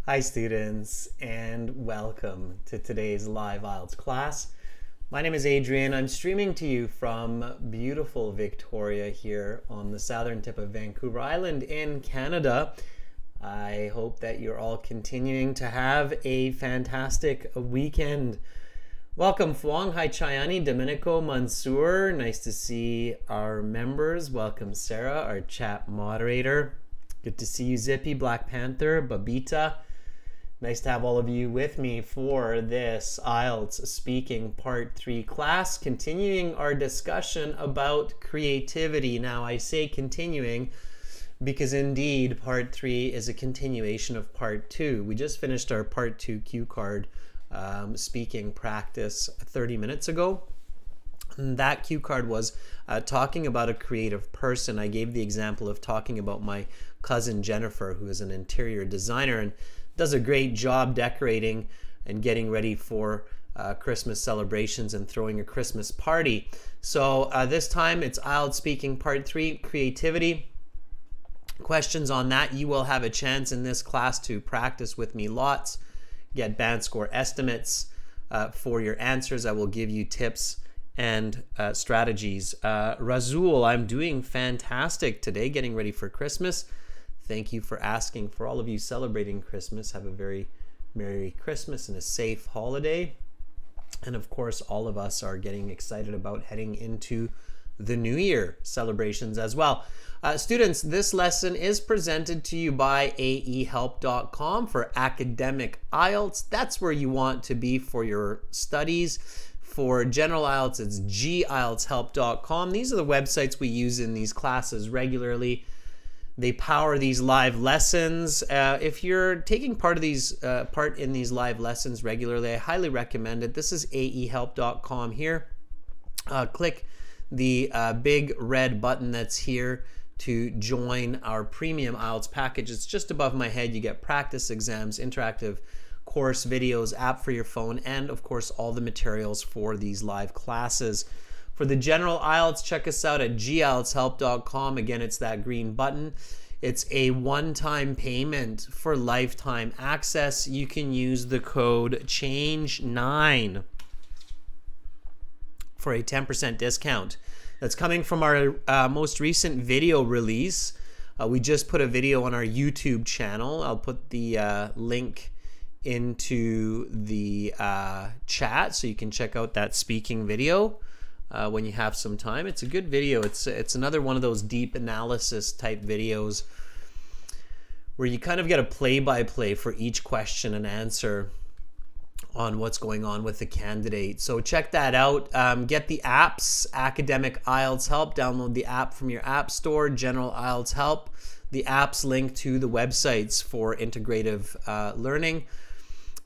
Hi students, and welcome to today's live IELTS class. My name is Adrian. I'm streaming to you from beautiful Victoria here on the southern tip of Vancouver Island in Canada. I hope that you're all continuing to have a fantastic weekend. Welcome Fuang, hi Chayani, Domenico, Mansoor. Nice to see our members. Welcome Sarah, our chat moderator. Good to see you Zippy, Black Panther, Babita. Nice to have all of you with me for this IELTS Speaking Part 3 class, continuing our discussion about creativity. Now, I say continuing because indeed Part 3 is a continuation of Part 2. We just finished our Part 2 cue card speaking practice 30 minutes ago. And that cue card was talking about a creative person. I gave the example of talking about my cousin Jennifer, who is an interior designer and does a great job decorating and getting ready for Christmas celebrations and throwing a Christmas party. So this time it's IELTS Speaking Part 3, Creativity. Questions on that, you will have a chance in this class to practice with me lots, get band score estimates for your answers. I will give you tips and strategies. Razul, I'm doing fantastic today, getting ready for Christmas. Thank you for asking. For all of you celebrating Christmas, have a very Merry Christmas and a safe holiday. And of course, all of us are getting excited about heading into the New Year celebrations as well. Students, this lesson is presented to you by aehelp.com for academic IELTS. That's where you want to be for your studies. For general IELTS, it's gieltshelp.com. These are the websites we use in these classes regularly. They power these live lessons. If you're taking part in these live lessons regularly, I highly recommend it. This is aehelp.com here. Click the big red button that's here to join our premium IELTS package. It's just above my head. You get practice exams, interactive course videos, app for your phone, and of course all the materials for these live classes. For the general IELTS, check us out at gieltshelp.com. Again, it's that green button. It's a one-time payment for lifetime access. You can use the code CHANGE9 for a 10% discount. That's coming from our most recent video release. We just put a video on our YouTube channel. I'll put the link into the chat so you can check out that speaking video. When you have some time. It's a good video. It's another one of those deep analysis type videos where you kind of get a play-by-play for each question and answer on what's going on with the candidate. So check that out. Get the apps, Academic IELTS Help. Download the app from your app store, General IELTS Help. The apps link to the websites for integrative learning.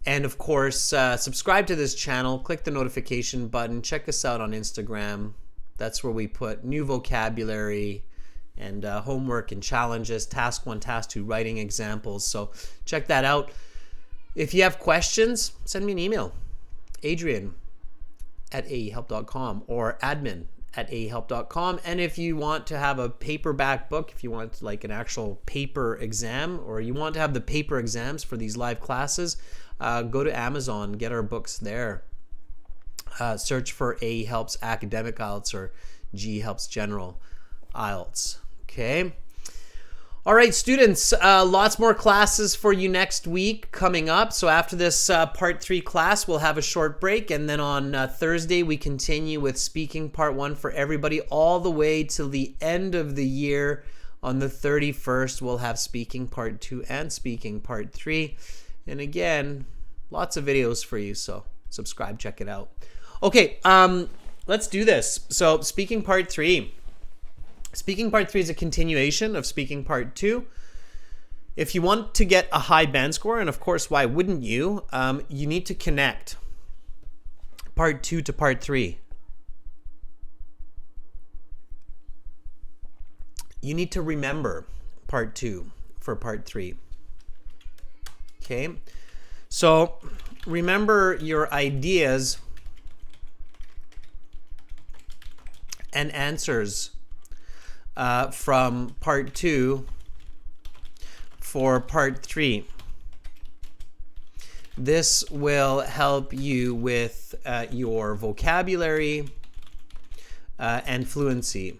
And of course, subscribe to this channel, click the notification button, check us out on Instagram. That's where we put new vocabulary and homework and challenges, task 1, task 2, writing examples. So check that out. If you have questions, send me an email, adrian@aehelp.com or admin@aehelp.com. And if you want to have a paperback book, if you want like an actual paper exam, or you want to have the paper exams for these live classes, go to Amazon, get our books there. Search for AE Helps Academic IELTS or G Helps General IELTS. Okay. All right, students, lots more classes for you next week coming up. So after this Part 3 class, we'll have a short break. And then on Thursday, we continue with Speaking Part 1 for everybody all the way till the end of the year. On the 31st, we'll have Speaking Part 2 and Speaking Part 3. And again, lots of videos for you, so subscribe, check it out. Okay, let's do this. So Speaking Part 3. Speaking Part 3 is a continuation of Speaking Part 2. If you want to get a high band score, and of course, why wouldn't you? You need to connect Part 2 to Part 3. You need to remember Part 2 for Part 3. Okay, so remember your ideas and answers from Part 2 for Part 3. This will help you with your vocabulary and fluency.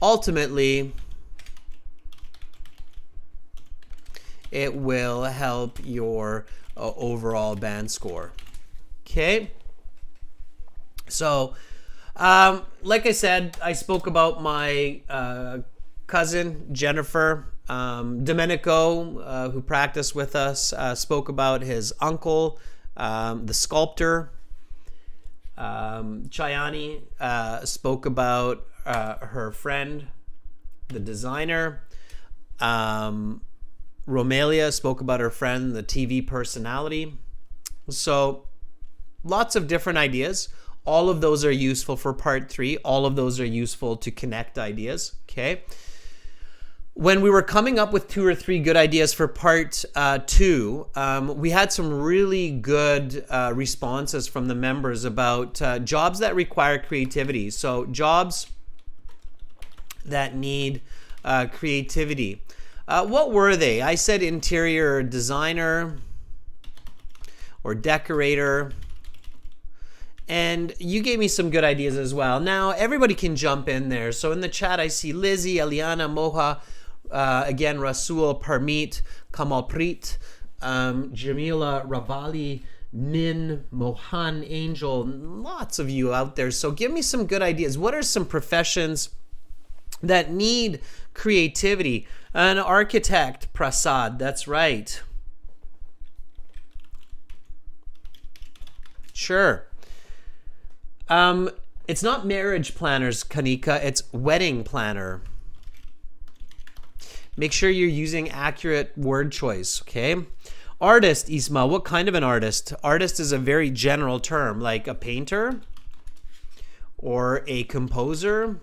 Ultimately, it will help your overall band score. Okay? So, like I said, I spoke about my cousin, Jennifer. Domenico, who practiced with us, spoke about his uncle, the sculptor. Chayani spoke about her friend, the designer. Romelia spoke about her friend, the TV personality. So lots of different ideas. All of those are useful for part 3. All of those are useful to connect ideas. Okay. When we were coming up with 2 or 3 good ideas for part 2, we had some really good responses from the members about jobs that require creativity. So jobs that need creativity. What were they? I said interior designer or decorator. And you gave me some good ideas as well. Now, everybody can jump in there. So in the chat, I see Lizzie, Eliana, Moha, again, Rasul, Parmeet, Kamalpreet, Jamila, Ravali, Min, Mohan, Angel, lots of you out there. So give me some good ideas. What are some professions that need creativity? An architect, Prasad, that's right. Sure. It's not marriage planners, Kanika, it's wedding planner. Make sure you're using accurate word choice, okay? Artist, Isma, what kind of an artist? Artist is a very general term, like a painter or a composer,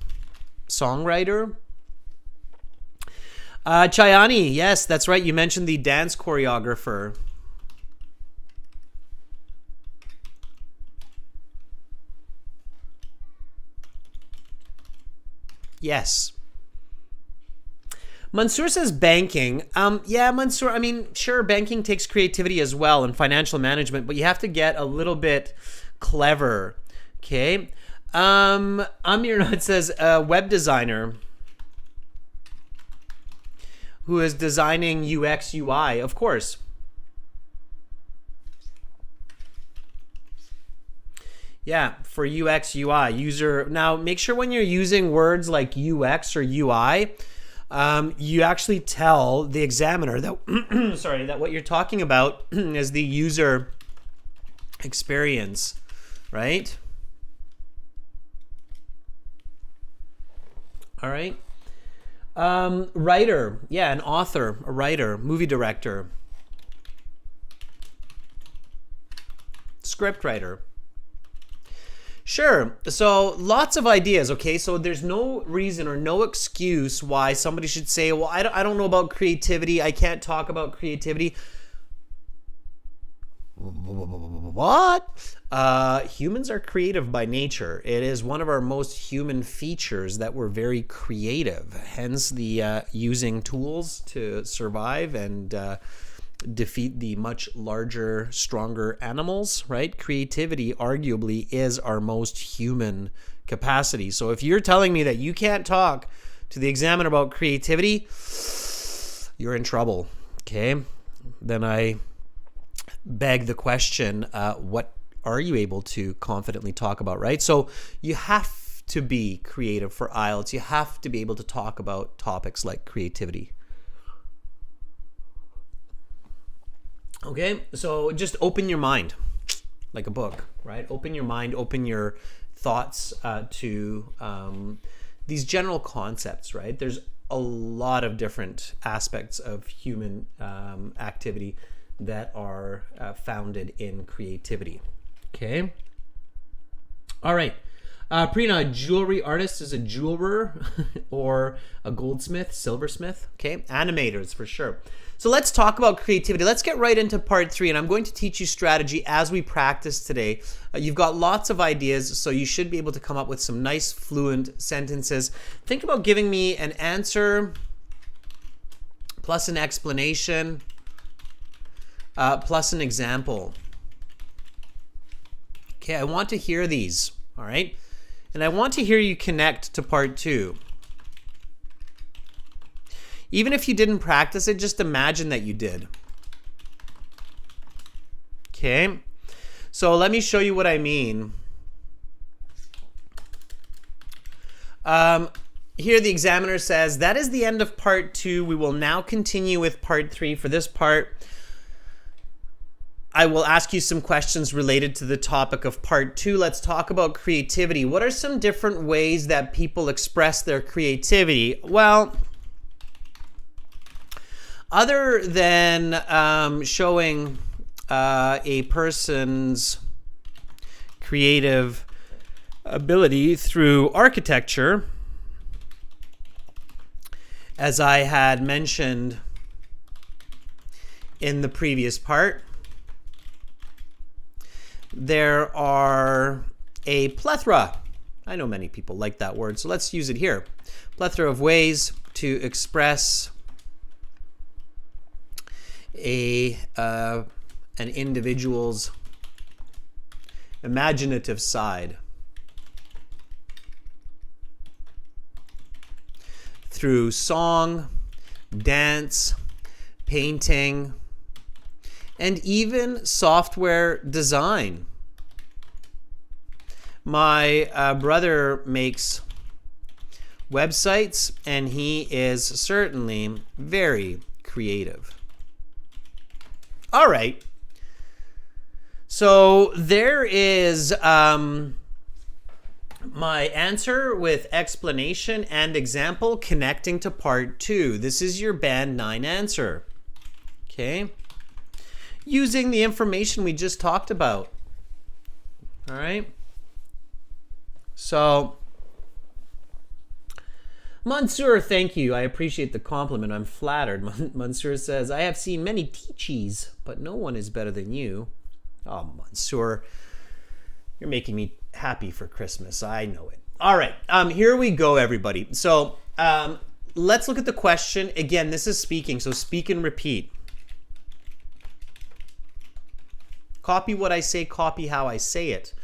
songwriter. Chayani, yes, that's right. You mentioned the dance choreographer. Yes. Mansoor says banking. Yeah, Mansoor, I mean, sure, banking takes creativity as well and financial management, but you have to get a little bit clever. Okay. Amir says web designer who is designing UX, UI, of course. Yeah, for UX, UI, user. Now, make sure when you're using words like UX or UI, you actually tell the examiner that, sorry, that what you're talking about is the user experience, right? All right. Writer, yeah, an author, a writer, movie director, script writer. Sure. So lots of ideas. Okay. So there's no reason or no excuse why somebody should say, well, I don't know about creativity. I can't talk about creativity. What? Humans are creative by nature. It is one of our most human features that we're very creative. Hence the using tools to survive and defeat the much larger, stronger animals, right? Creativity arguably is our most human capacity. So if you're telling me that you can't talk to the examiner about creativity, you're in trouble, okay? Then I beg the question, what are you able to confidently talk about, right? So you have to be creative for IELTS. You have to be able to talk about topics like creativity. Okay, so just open your mind like a book, right? Open your mind, open your thoughts to these general concepts, right? There's a lot of different aspects of human activity that are founded in creativity. Okay. All right. Prina, a jewelry artist is a jeweler or a goldsmith, silversmith. Okay. Animators for sure. So let's talk about creativity. Let's get right into part 3, and I'm going to teach you strategy as we practice today. You've got lots of ideas, so you should be able to come up with some nice, fluent sentences. Think about giving me an answer plus an explanation plus an example. Okay, I want to hear these, all right? And I want to hear you connect to part 2. Even if you didn't practice it, just imagine that you did. Okay, so let me show you what I mean. Here the examiner says, that is the end of part 2. We will now continue with part 3. For this part, I will ask you some questions related to the topic of part 2. Let's talk about creativity. What are some different ways that people express their creativity? Well, other than showing a person's creative ability through architecture, as I had mentioned in the previous part, there are a plethora, I know many people like that word, so let's use it here, plethora of ways to express an individual's imaginative side through song, dance, painting, and even software design. My brother makes websites, and he is certainly very creative. All right. So there is my answer with explanation and example connecting to part 2. This is your band 9 answer. Okay. Using the information we just talked about. All right. So, Mansour, thank you. I appreciate the compliment. I'm flattered. Mansour says, I have seen many teachees, but no one is better than you. Oh, Mansour, you're making me happy for Christmas. I know it. All right. Here we go, everybody. So, let's look at the question. Again, this is speaking, so speak and repeat. Copy what I say, copy how I say it.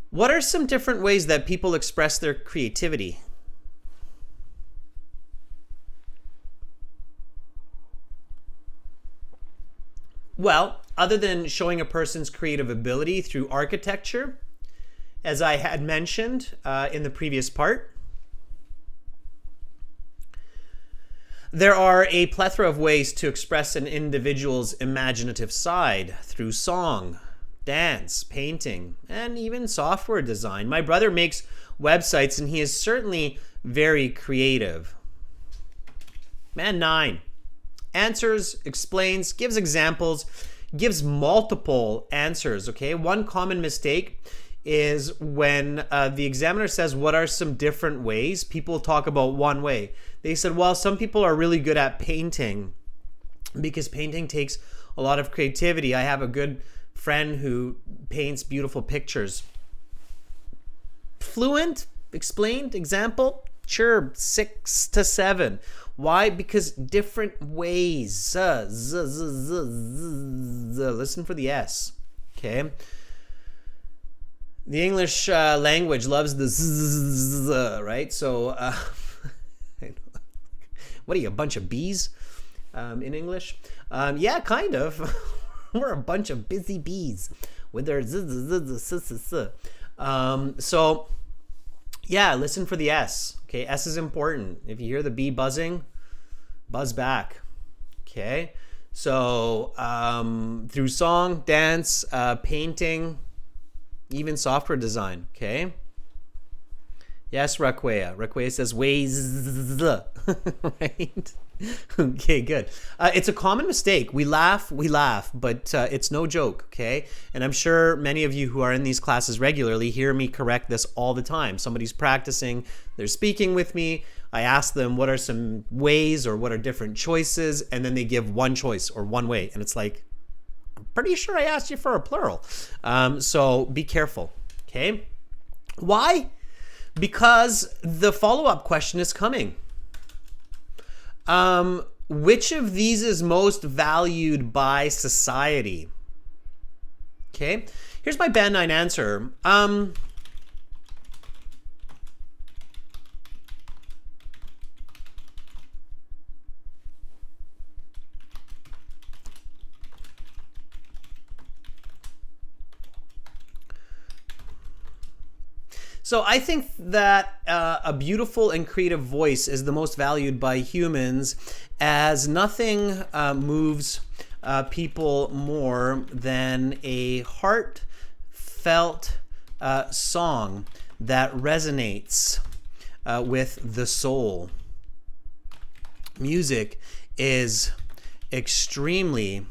What are some different ways that people express their creativity? Well, other than showing a person's creative ability through architecture, as I had mentioned in the previous part, there are a plethora of ways to express an individual's imaginative side through song, dance, painting, and even software design. My brother makes websites, and he is certainly very creative. Man 9. Answers, explains, gives examples, gives multiple answers, okay? One common mistake is when the examiner says, what are some different ways? People talk about one way. They said, well, some people are really good at painting because painting takes a lot of creativity. I have a good friend who paints beautiful pictures. Fluent, explained, example, sure, 6 to 7. Why? Because different ways. Listen for the S. Okay. The English language loves the z, right? So, what are you, a bunch of bees in English? Yeah, kind of. We're a bunch of busy bees with their z. So, yeah, listen for the S. Okay, S is important. If you hear the bee buzzing, buzz back. Okay, so through song, dance, painting, even software design. Okay. Yes, Raquea. Raquea says ways, right? Okay, good. It's a common mistake. We laugh, but it's no joke, okay? And I'm sure many of you who are in these classes regularly hear me correct this all the time. Somebody's practicing, they're speaking with me. I ask them what are some ways or what are different choices, and then they give one choice or one way. And it's like, I'm pretty sure I asked you for a plural. So be careful, okay? Why? Because the follow-up question is coming. which of these is most valued by society? Okay, here's my Band 9 answer. So I think that a beautiful and creative voice is the most valued by humans, as nothing moves people more than a heartfelt song that resonates with the soul. Music is extremely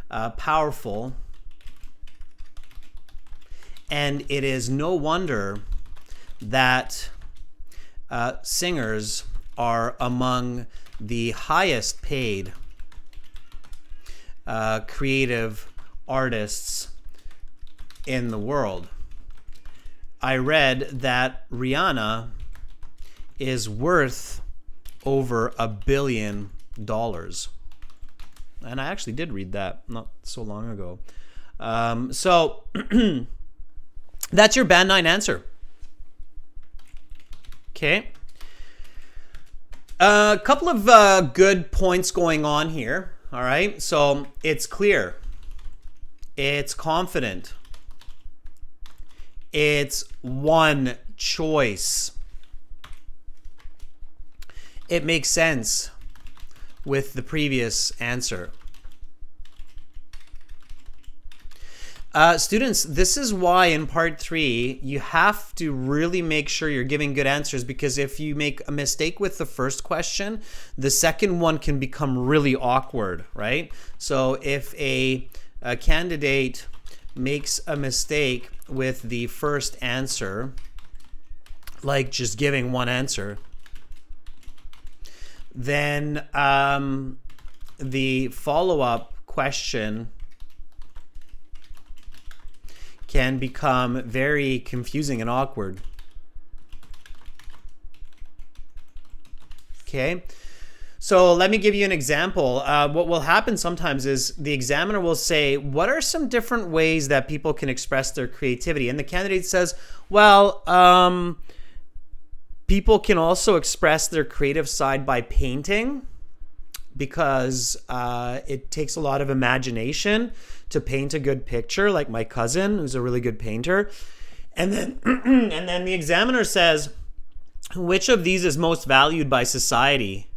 powerful. And it is no wonder that singers are among the highest paid creative artists in the world. I read that Rihanna is worth over $1 billion. And I actually did read that not so long ago. So that's your Band 9 answer. Okay. A couple of good points going on here. All right. So it's clear. It's confident. It's one choice. It makes sense with the previous answer. Students, this is why in part 3 you have to really make sure you're giving good answers, because if you make a mistake with the first question, the second one can become really awkward, right? So if a candidate makes a mistake with the first answer, like just giving one answer, then the follow-up question can become very confusing and awkward. Okay, so let me give you an example. What will happen sometimes is the examiner will say, what are some different ways that people can express their creativity? And the candidate says, well, people can also express their creative side by painting, because it takes a lot of imagination to paint a good picture, like my cousin, who's a really good painter. And then and then the examiner says, which of these is most valued by society?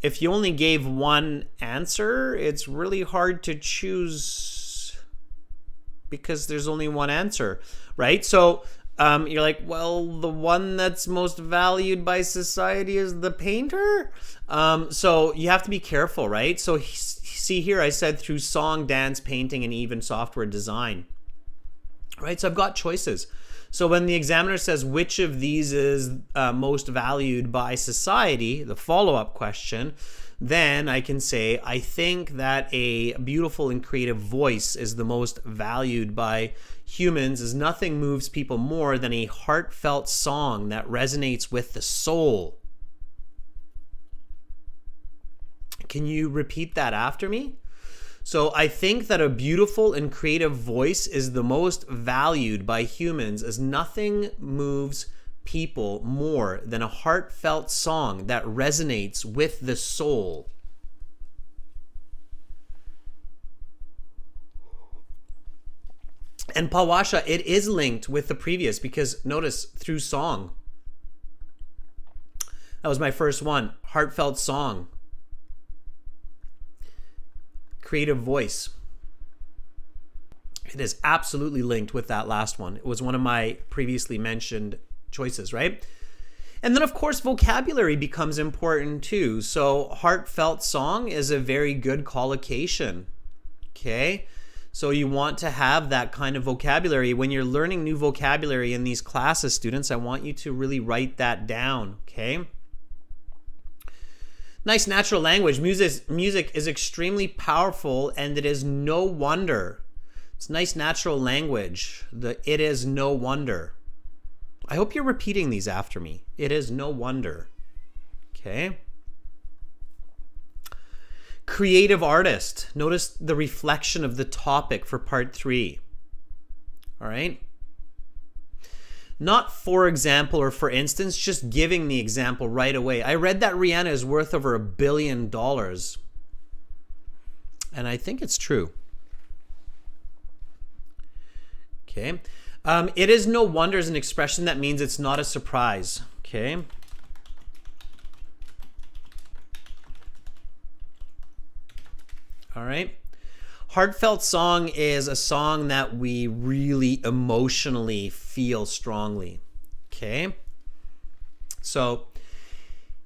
If you only gave one answer, it's really hard to choose because there's only one answer, right? So you're like, well, the one that's most valued by society is the painter. So you have to be careful, right? So see here, I said through song, dance, painting, and even software design, right? So I've got choices. So when the examiner says which of these is most valued by society, the follow-up question, then I can say, I think that a beautiful and creative voice is the most valued by humans, as nothing moves people more than a heartfelt song that resonates with the soul. Can you repeat that after me? So I think that a beautiful and creative voice is the most valued by humans, as nothing moves people more than a heartfelt song that resonates with the soul. And Pawasha, it is linked with the previous, because notice, through song. That was my first one, heartfelt song. Creative voice. It is absolutely linked with that last one. It was one of my previously mentioned choices, right? And then, of course, vocabulary becomes important too. So heartfelt song is a very good collocation, okay? So you want to have that kind of vocabulary. When you're learning new vocabulary in these classes, students, I want you to really write that down, okay? Nice natural language. Music is extremely powerful, and it is no wonder. It's nice natural language. It is no wonder. I hope you're repeating these after me. It is no wonder. Okay. Creative artist. Notice the reflection of the topic for part 3. All right. Not for example or for instance, just giving the example right away. I read that Rihanna is worth over $1 billion. And I think it's true. Okay. It is no wonder is an expression that means it's not a surprise. Okay. All right. Heartfelt song is a song that we really emotionally feel strongly. Okay. So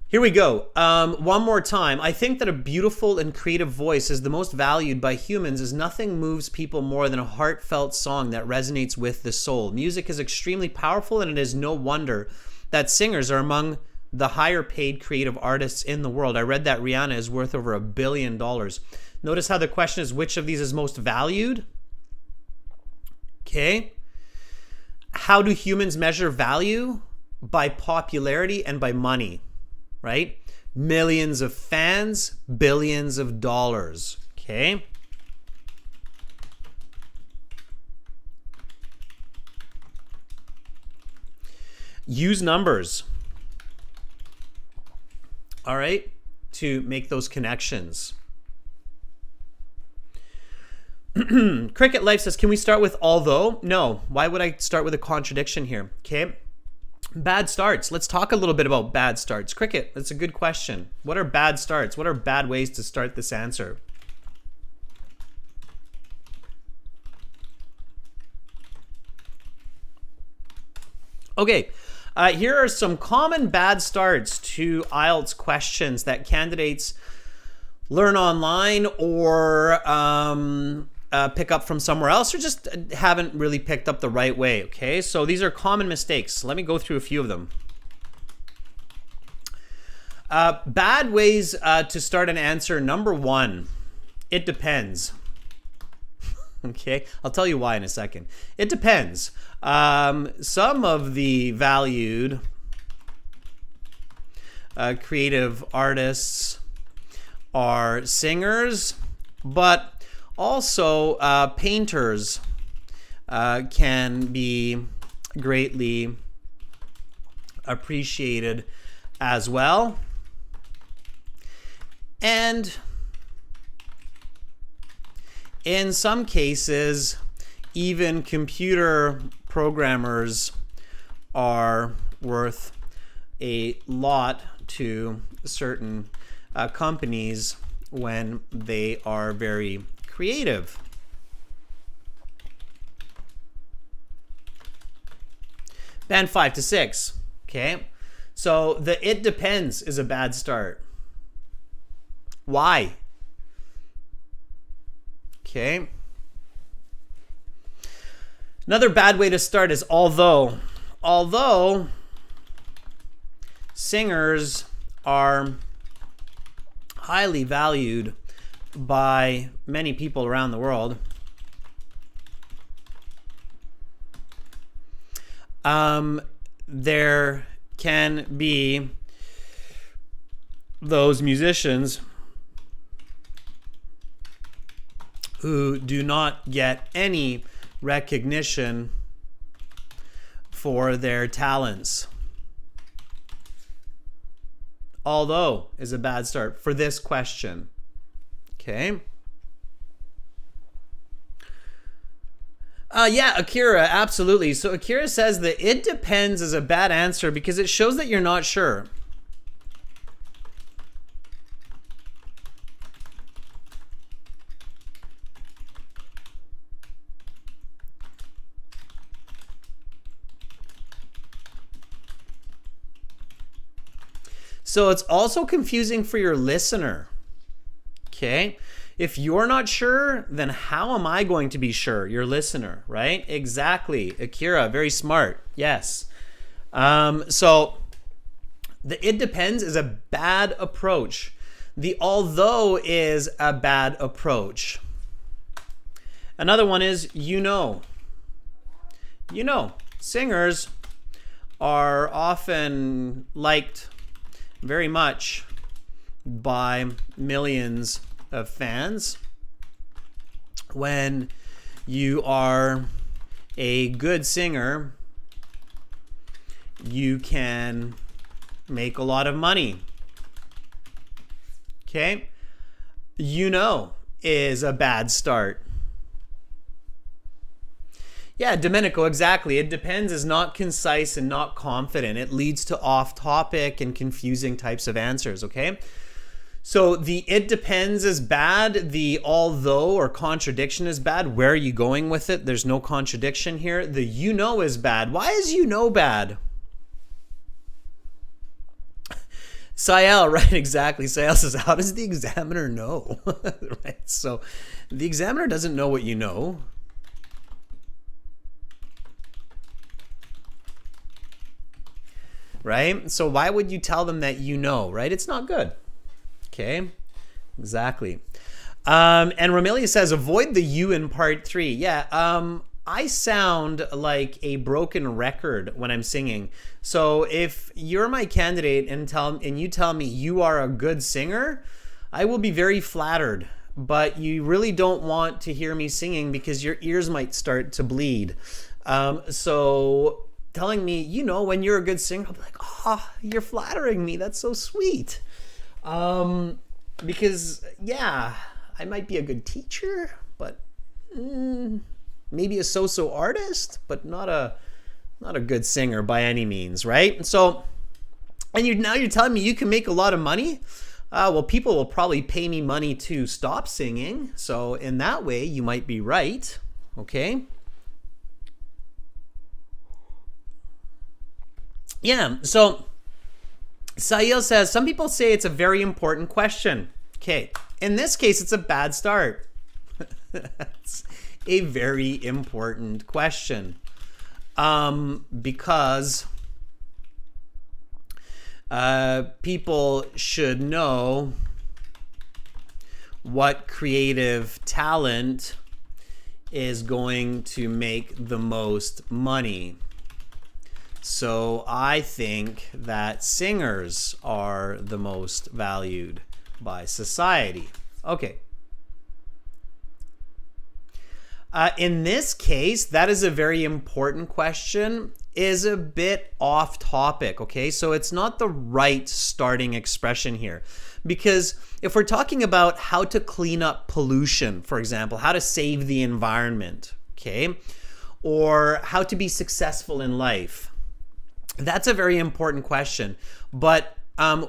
here we go. One more time. I think that a beautiful and creative voice is the most valued by humans, as nothing moves people more than a heartfelt song that resonates with the soul. Music is extremely powerful, and it is no wonder that singers are among the higher paid creative artists in the world. I read that Rihanna is worth over $1 billion. Notice how the question is, which of these is most valued? Okay. How do humans measure value? By popularity and by money, right? Millions of fans, billions of dollars. Okay. Use numbers. All right, to make those connections. Cricket Life says, can we start with although? No. Why would I start with a contradiction here? Okay. Bad starts. Let's talk a little bit about bad starts. Cricket, that's a good question. What are bad starts? What are bad ways to start this answer? Okay. Here are some common bad starts to IELTS questions that candidates learn online or pick up from somewhere else, or just haven't really picked up the right way. Okay, so these are common mistakes. Let me go through a few of them. Bad ways to start an answer. Number 1, it depends. Okay, I'll tell you why in a second. It depends. Some of the valued creative artists are singers, but also painters can be greatly appreciated as well. And in some cases, even computer programmers are worth a lot to certain companies when they are very creative. Band 5 to 6. Okay, so the it depends is a bad start. Why? Okay. Another bad way to start is although. Although singers are highly valued by many people around the world, there can be those musicians who do not get any recognition for their talents. Although is a bad start for this question. Okay. Yeah, Akira, absolutely. So Akira says that it depends is a bad answer because it shows that you're not sure. So it's also confusing for your listener. Okay. If you're not sure, then how am I going to be sure? Your listener, right? Exactly. Akira, very smart. Yes. So the it depends is a bad approach. The although is a bad approach. Another one is you know. You know, singers are often liked very much by millions of fans. When you are a good singer, you can make a lot of money. Okay? You know is a bad start. Yeah, Domenico, exactly. It depends is not concise and not confident. It leads to off-topic and confusing types of answers, okay? So the it depends is bad. The although or contradiction is bad. Where are you going with it? There's no contradiction here. The you know is bad. Why is you know bad? Sael, right, exactly. Sael says, how does the examiner know? Right, so the examiner doesn't know what you know. Right? So why would you tell them that you know, right? It's not good. Okay, exactly. And Romelia says, avoid the you in part 3. Yeah, I sound like a broken record when I'm singing. So if you're my candidate and you tell me you are a good singer, I will be very flattered. But you really don't want to hear me singing because your ears might start to bleed. So telling me, you know, when you're a good singer, I'll be like, oh, you're flattering me. That's so sweet. Because, yeah, I might be a good teacher, but maybe a so-so artist, but not a good singer by any means, right? So, and now you're telling me you can make a lot of money? Well, people will probably pay me money to stop singing. So in that way, you might be right, okay? Yeah, so Sail says, some people say it's a very important question. Okay, in this case, it's a bad start. That's a very important question. Because people should know what creative talent is going to make the most money. So I think that singers are the most valued by society. Okay. In this case, that is a very important question, is a bit off topic, okay? So it's not the right starting expression here. Because if we're talking about how to clean up pollution, for example, how to save the environment, okay? Or how to be successful in life, that's a very important question. But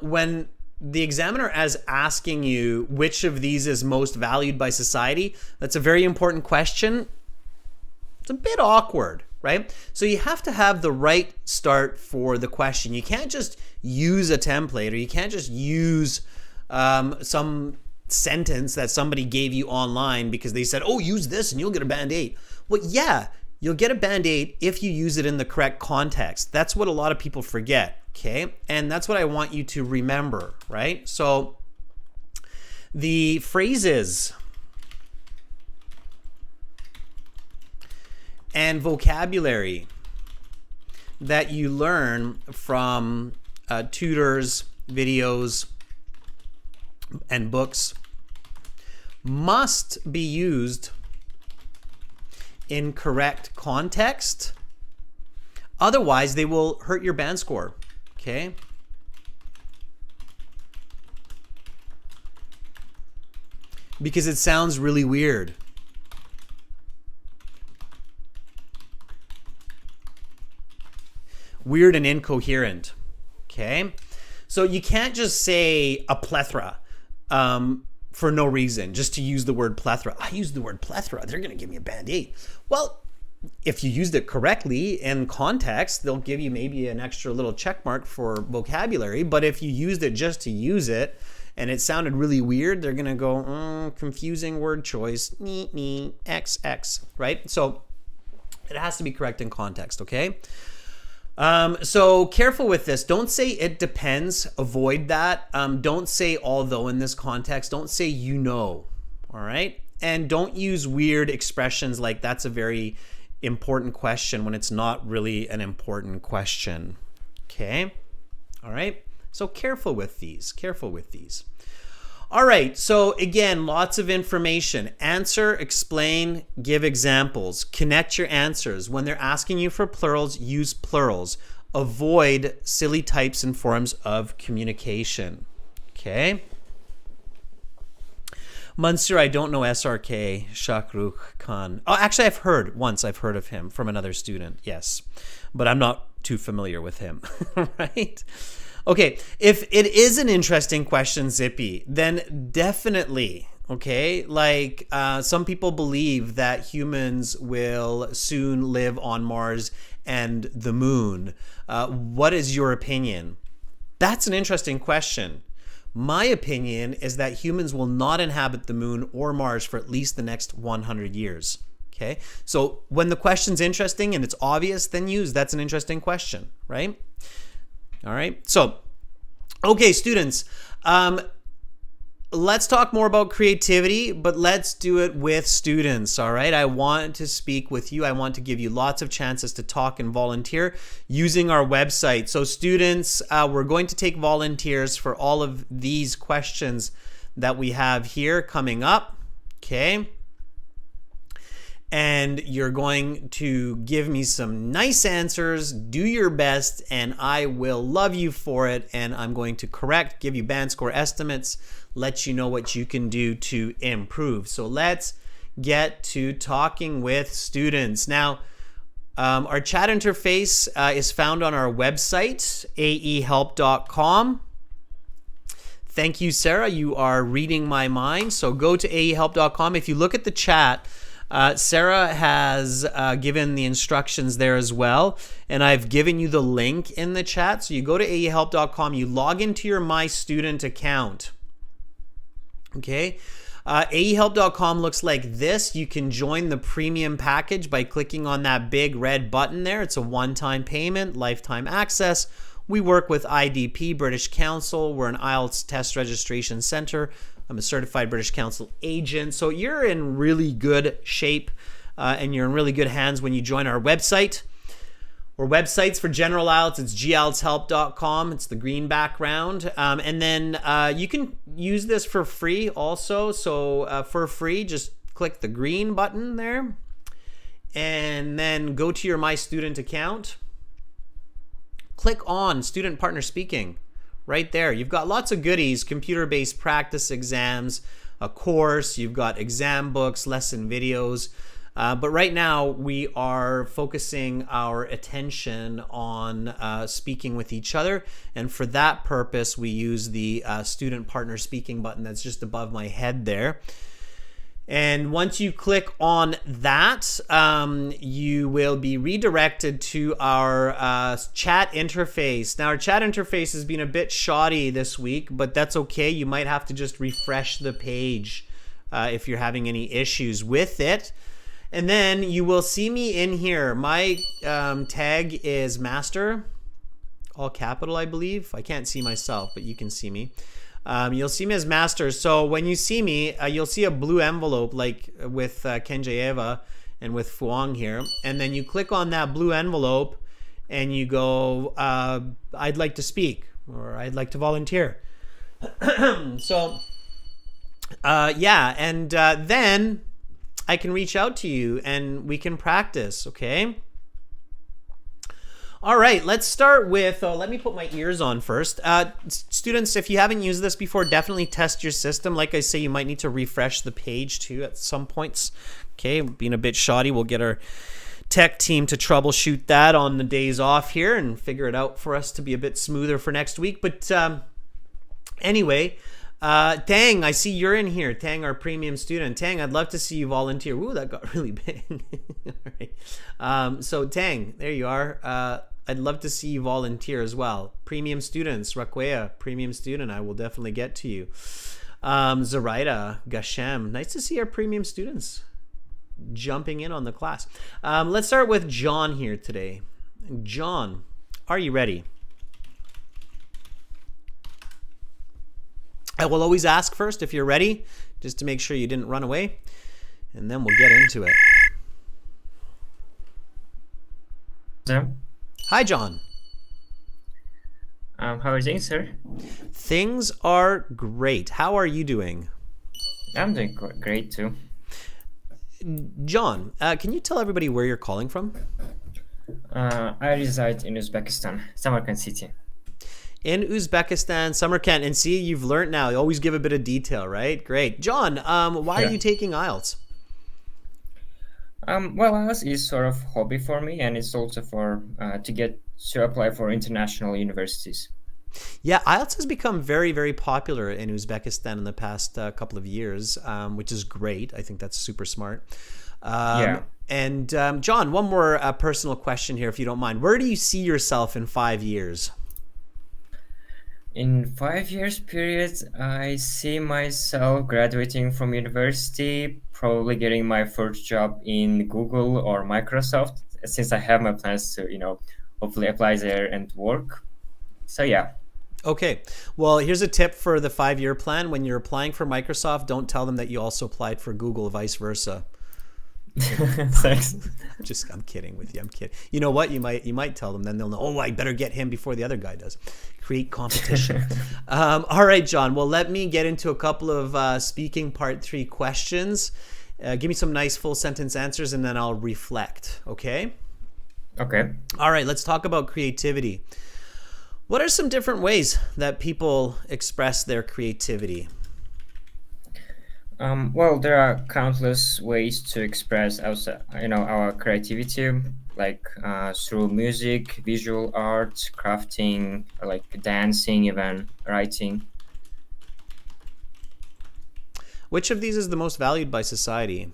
when the examiner is asking you which of these is most valued by society, that's a very important question. It's a bit awkward, right? So you have to have the right start for the question. You can't just use a template, or you can't just use some sentence that somebody gave you online because they said, oh, use this and you'll get a Band-Aid. Well, yeah, you'll get a Band-Aid if you use it in the correct context. That's what a lot of people forget, okay? And that's what I want you to remember, right? So the phrases and vocabulary that you learn from tutors, videos, and books must be used in correct context. Otherwise, they will hurt your band score, okay? Because it sounds really weird. Weird and incoherent, okay? So you can't just say a plethora for no reason, just to use the word plethora. I use the word plethora, they're gonna give me a Band-Aid. Well, if you used it correctly in context, they'll give you maybe an extra little check mark for vocabulary. But if you used it just to use it and it sounded really weird, they're gonna go, confusing word choice, XX, right? So it has to be correct in context, okay? So careful with this. Don't say it depends. Avoid that. Don't say although in this context. Don't say you know. All right? And don't use weird expressions like that's a very important question when it's not really an important question. Okay? All right? So careful with these. All right, so again, lots of information. Answer, explain, give examples. Connect your answers. When they're asking you for plurals, use plurals. Avoid silly types and forms of communication. Okay? Mansur, I don't know SRK, Shahrukh Khan. Oh, actually, I've heard of him from another student, yes. But I'm not too familiar with him, right? Okay, if it is an interesting question, Zippy, then definitely, okay? Like some people believe that humans will soon live on Mars and the moon. What is your opinion? That's an interesting question. My opinion is that humans will not inhabit the moon or Mars for at least the next 100 years. Okay, so when the question's interesting and it's obvious, then use that's an interesting question, right? All right, so, okay, students, let's talk more about creativity, but let's do it with students, all right? I want to speak with you. I want to give you lots of chances to talk and volunteer using our website. So students, we're going to take volunteers for all of these questions that we have here coming up, okay? And you're going to give me some nice answers, do your best, and I will love you for it. And I'm going to correct, give you band score estimates, let you know what you can do to improve. So let's get to talking with students. Now, our chat interface is found on our website, aehelp.com. Thank you, Sarah. You are reading my mind. So go to aehelp.com. If you look at the chat, Sarah has given the instructions there as well, and I've given you the link in the chat. So you go to aehelp.com, you log into your My Student account. Okay, aehelp.com looks like this. You can join the premium package by clicking on that big red button there. It's a one-time payment, lifetime access. We work with IDP, British Council. We're an IELTS test registration center. I'm a certified British Council agent. So you're in really good shape and you're in really good hands when you join our website. Or websites for general IELTS, it's gieltshelp.com. It's the green background. And then you can use this for free also. So for free, just click the green button there. And then go to your My Student account. Click on Student Partner Speaking. Right there, you've got lots of goodies, computer-based practice exams, a course, you've got exam books, lesson videos. But right now, we are focusing our attention on speaking with each other. And for that purpose, we use the Student Partner Speaking button that's just above my head there. And once you click on that, you will be redirected to our chat interface. Now, our chat interface has been a bit shoddy this week, but that's okay. You might have to just refresh the page if you're having any issues with it. And then you will see me in here. My tag is master, all capital, I believe. I can't see myself, but you can see me. You'll see me as master. So when you see me, you'll see a blue envelope like with Kenjayeva and with Fuang here. And then you click on that blue envelope and you go, I'd like to speak or I'd like to volunteer. So, yeah. And then I can reach out to you and we can practice, okay? All right, let's start with, let me put my ears on first. Students, if you haven't used this before, definitely test your system. Like I say, you might need to refresh the page too at some points. Okay, being a bit shoddy, we'll get our tech team to troubleshoot that on the days off here and figure it out for us to be a bit smoother for next week. But anyway, Tang, I see you're in here. Tang, our premium student. Tang, I'd love to see you volunteer. Ooh, that got really big. All right. So Tang, there you are. I'd love to see you volunteer as well. Premium students, Rakwea, premium student. I will definitely get to you. Zoraida, Gashem, nice to see our premium students jumping in on the class. Let's start with John here today. John, are you ready? I will always ask first if you're ready, just to make sure you didn't run away, and then we'll get into it. Yeah. Hi, John. How are you doing, sir? Things are great. How are you doing? I'm doing great too. John, can you tell everybody where you're calling from? I reside in Uzbekistan, Samarkand city. In Uzbekistan, Samarkand. And see, you've learned now. You always give a bit of detail, right? Great. John, why are Yeah. you taking IELTS? Well, IELTS is sort of hobby for me, and it's also for to get to apply for international universities. Yeah, IELTS has become very, very popular in Uzbekistan in the past couple of years, which is great. I think that's super smart. Um, Yeah. and John, one more personal question here, if you don't mind. Where do you see yourself in 5 years? In 5 years period, I see myself graduating from university, probably getting my first job in Google or Microsoft, since I have my plans to, hopefully apply there and work. So yeah. Okay. Well, here's a tip for the 5 year plan. When you're applying for Microsoft, don't tell them that you also applied for Google, vice versa. Thanks. I'm kidding with you. I'm kidding. You know what? You might tell them, then they'll know. Oh, I better get him before the other guy does. Create competition. All right, John. Well, let me get into a couple of speaking part 3 questions. Give me some nice full sentence answers, and then I'll reflect. Okay. Okay. All right. Let's talk about creativity. What are some different ways that people express their creativity? Well, there are countless ways to express our creativity, like through music, visual art, crafting, like dancing, even writing. Which of these is the most valued by society?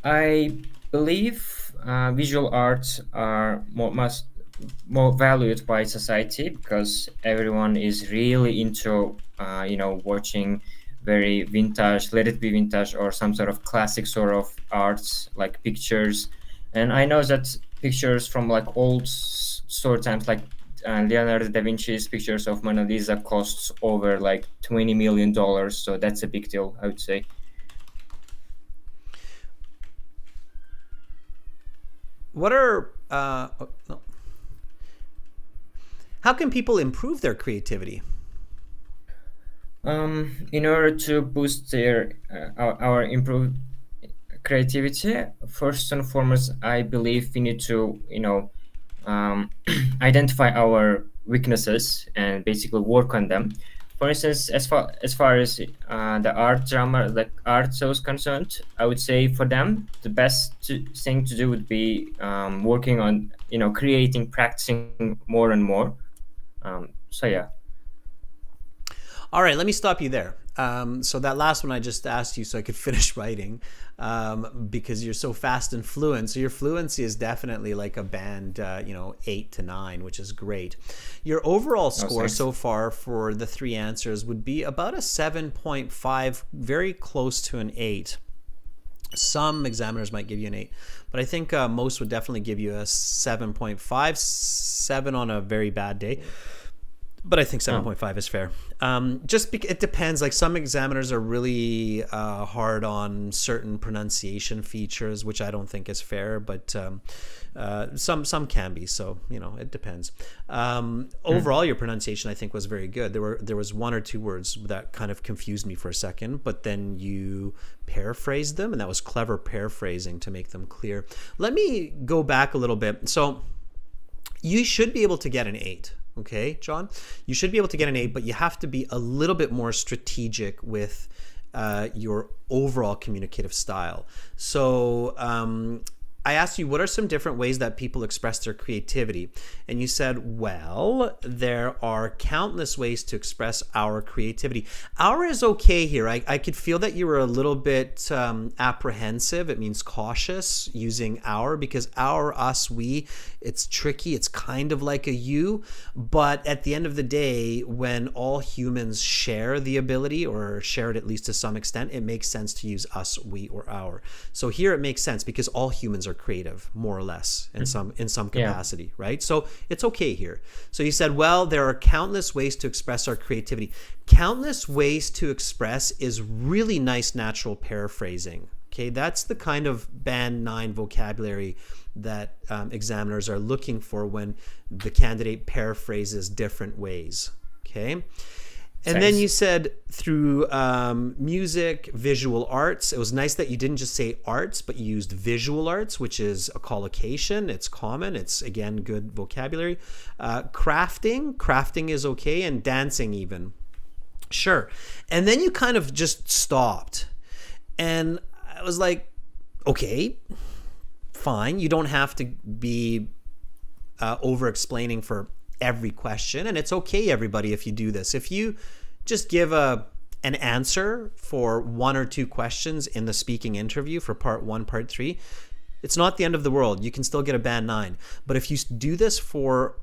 I believe visual arts are more valued by society because everyone is really into watching very vintage, let it be vintage or some sort of classic sort of arts like pictures. And I know that pictures from like old sort times, like Leonardo da Vinci's pictures of Mona Lisa costs over like $20 million, so that's a big deal, I would say. What are no. How can people improve their creativity? In order to boost our improved creativity, first and foremost, I believe we need to identify our weaknesses and basically work on them. For instance, as far as the art drama, like art shows concerned, I would say for them the thing to do would be working on creating, practicing more and more. So yeah. All right, let me stop you there. So that last one I just asked you so I could finish writing, because you're so fast and fluent. So your fluency is definitely like a band, 8 to 9, which is great. Your overall score Thanks. so far for the 3 answers would be about a 7.5, very close to an 8. Some examiners might give you an 8, but I think most would definitely give you a 7.5, 7 on a very bad day. But I think Oh. 7.5 is fair. It depends. Like some examiners are really hard on certain pronunciation features, which I don't think is fair. But some can be. So it depends. Overall, your pronunciation I think was very good. There was 1 or 2 words that kind of confused me for a second, but then you paraphrased them, and that was clever paraphrasing to make them clear. Let me go back a little bit. So you should be able to get an 8. Okay, John, you should be able to get an 8, but you have to be a little bit more strategic with your overall communicative style. So I asked you, what are some different ways that people express their creativity? And you said, well, there are countless ways to express our creativity. Our is okay here. I could feel that you were a little bit apprehensive. It means cautious using our, because our, us, we, it's tricky. It's kind of like a you. But at the end of the day, when all humans share the ability or share it at least to some extent, it makes sense to use us, we, or our. So here it makes sense because all humans are creative, more or less, in some Yeah. capacity, right? So it's okay here. So you said, well, there are countless ways to express our creativity. Countless ways to express is really nice natural paraphrasing. Okay, that's the kind of band 9 vocabulary that examiners are looking for when the candidate paraphrases different ways. Okay. And then you said through music, visual arts. It was nice that you didn't just say arts, but you used visual arts, which is a collocation. It's common. It's, again, good vocabulary. Crafting is okay, and dancing even. Sure. And then you kind of just stopped. And I was like, okay, fine. You don't have to be over-explaining for every question, and it's okay, everybody, if you do this. If you just give an answer for 1 or 2 questions in the speaking interview for part 1, part 3, it's not the end of the world. You can still get a band 9. But if you do this for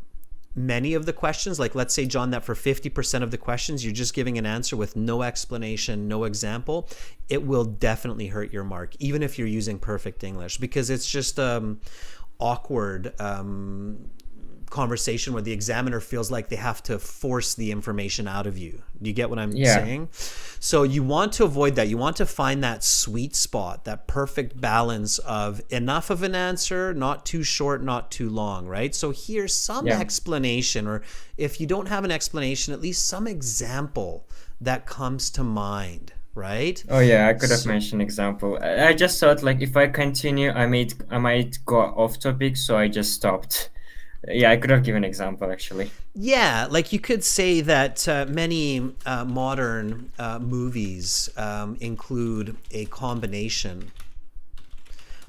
many of the questions, like let's say, John, that for 50% of the questions you're just giving an answer with no explanation, no example, it will definitely hurt your mark, even if you're using perfect English, because it's just awkward conversation where the examiner feels like they have to force the information out of you. Do you get what I'm saying? So you want to avoid that. You want to find that sweet spot, that perfect balance of enough of an answer, not too short, not too long, right? So here's some explanation, or if you don't have an explanation, at least some example that comes to mind, right? Oh yeah, I could have mentioned example. I just thought, like, if I continue, I might go off topic, so I just stopped. Yeah, I could have given an example, actually. Yeah, like you could say that many modern movies include a combination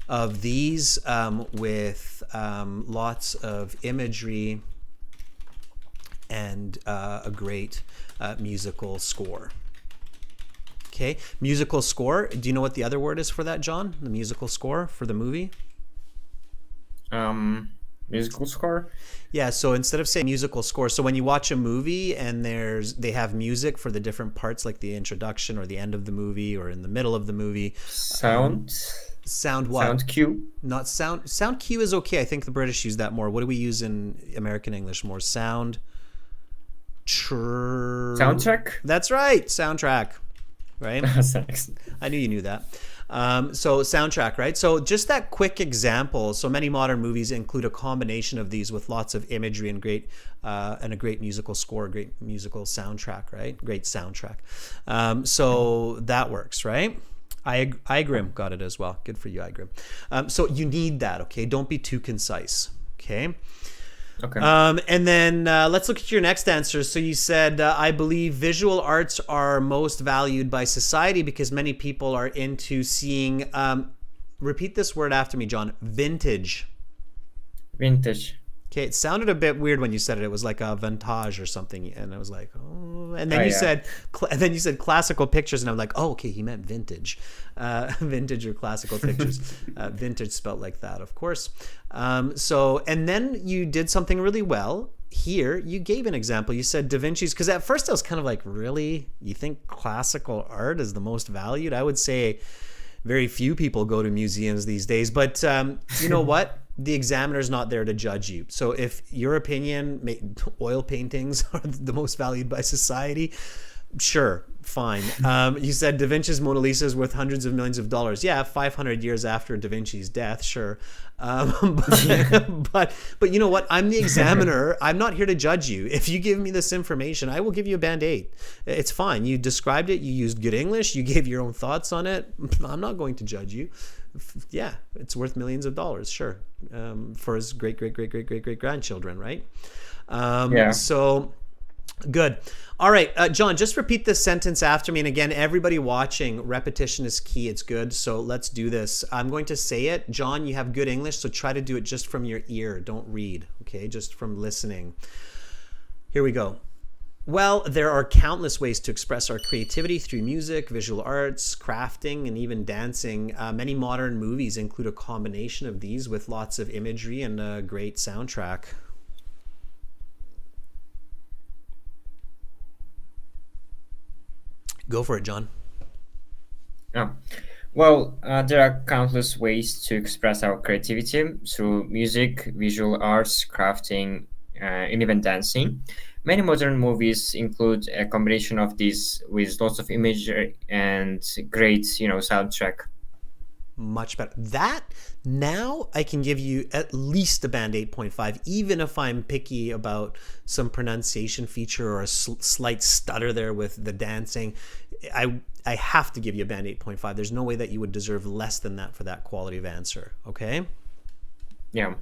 of these with lots of imagery and a great musical score. Okay, musical score. Do you know what the other word is for that, John? The musical score for the movie? Musical score? Yeah, so instead of saying musical score, so when you watch a movie and they have music for the different parts, like the introduction or the end of the movie or in the middle of the movie. Sound what? Sound cue? Not sound. Sound cue is okay. I think the British use that more. What do we use in American English more? Soundtrack? That's right. Soundtrack. Right? I knew you knew that. So soundtrack, right? So just that quick example. So many modern movies include a combination of these with lots of imagery and a great musical score, great musical soundtrack, right? Great soundtrack. So that works, right? Igrim got it as well. Good for you, Igrim. So you need that, okay? Don't be too concise, okay? Okay. And then let's look at your next answer. So you said, I believe visual arts are most valued by society because many people are into seeing, repeat this word after me, John, vintage. Vintage. Okay, it sounded a bit weird when you said it. It was like a vintage or something, and I was like, oh. And then you said classical pictures, and I'm like, oh, okay, he meant vintage, vintage or classical pictures, vintage spelt like that, of course. So, and then you did something really well. Here, you gave an example. You said Da Vinci's, because at first I was kind of like, really? You think classical art is the most valued? I would say very few people go to museums these days, but you know what? The examiner's not there to judge you. So if your opinion, oil paintings are the most valued by society, sure, fine. You said Da Vinci's Mona Lisa is worth hundreds of millions of dollars. Yeah, 500 years after Da Vinci's death, sure. But you know what? I'm the examiner. I'm not here to judge you. If you give me this information, I will give you a band 8. It's fine. You described it. You used good English. You gave your own thoughts on it. I'm not going to judge you. Yeah, it's worth millions of dollars, sure, for his great grandchildren, right? Yeah. So good. All right, John, just repeat this sentence after me. And again, everybody watching, repetition is key. It's good. So let's do this. I'm going to say it. John, you have good English, so try to do it just from your ear. Don't read, okay? Just from listening. Here we go. Well, there are countless ways to express our creativity through music, visual arts, crafting, and even dancing. Many modern movies include a combination of these with lots of imagery and a great soundtrack. Go for it, John. Yeah. Well, there are countless ways to express our creativity through music, visual arts, crafting, and even dancing. Many modern movies include a combination of these with lots of imagery and great, soundtrack. Much better. That now I can give you at least a band 8.5, even if I'm picky about some pronunciation feature or a slight stutter there with the dancing. I have to give you a band 8.5. There's no way that you would deserve less than that for that quality of answer. Okay? Yeah.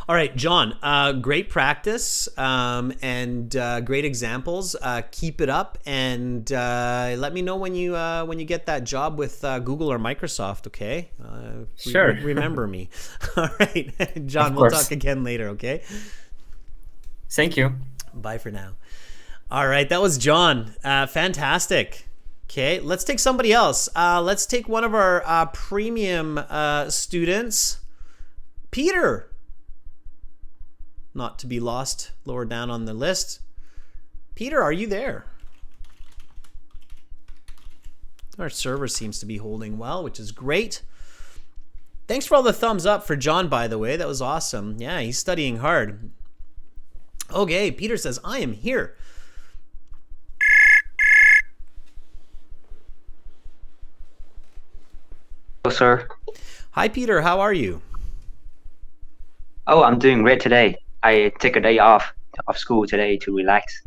All right, John, great practice and great examples. Keep it up, and let me know when you get that job with Google or Microsoft, okay? Sure. Remember me. All right, John, Of we'll course. talk again later, okay? Thank you. Bye for now. All right, that was John. Fantastic. Okay, let's take somebody else. Let's take one of our premium students, Peter. Not to be lost lower down on the list. Peter, are you there? Our server seems to be holding well, which is great. Thanks for all the thumbs up for John, by the way. That was awesome. Yeah, he's studying hard. Okay, Peter says, I am here. Hello, sir. Hi, Peter. How are you? Oh, I'm doing great today. I take a day off of school today to relax.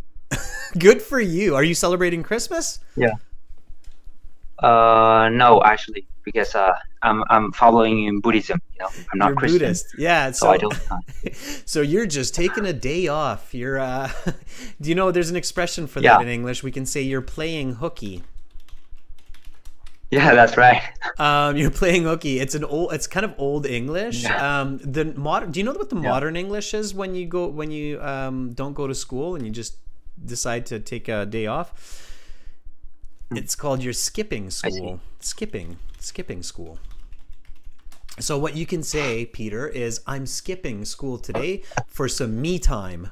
Good for you. Are you celebrating Christmas? Yeah. No, actually, because I'm following in Buddhism. I'm not You're Christian, Buddhist. Yeah. so I don't. So you're just taking a day off. You're. Do you know there's an expression for that Yeah. in English? We can say you're playing hooky. Yeah, that's right. You're playing hooky. It's kind of old English. Yeah. Do you know what the modern English is when you don't go to school and you just decide to take a day off? It's called you're skipping school. Skipping school. So what you can say, Peter, is I'm skipping school today for some me time.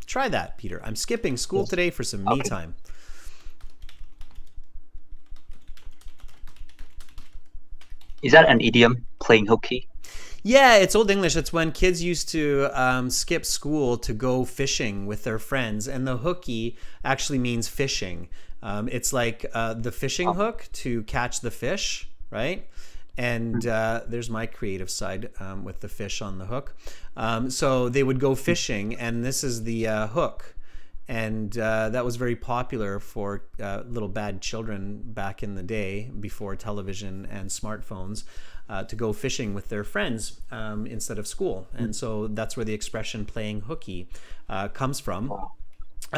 Try that, Peter. I'm skipping school today for some me time. Is that an idiom? Playing hooky? Yeah, it's Old English. It's when kids used to skip school to go fishing with their friends. And the hooky actually means fishing. It's like the fishing hook to catch the fish, right? And there's my creative side with the fish on the hook. So they would go fishing, and this is the hook. And that was very popular for little bad children back in the day before television and smartphones to go fishing with their friends instead of school. And so that's where the expression playing hooky comes from.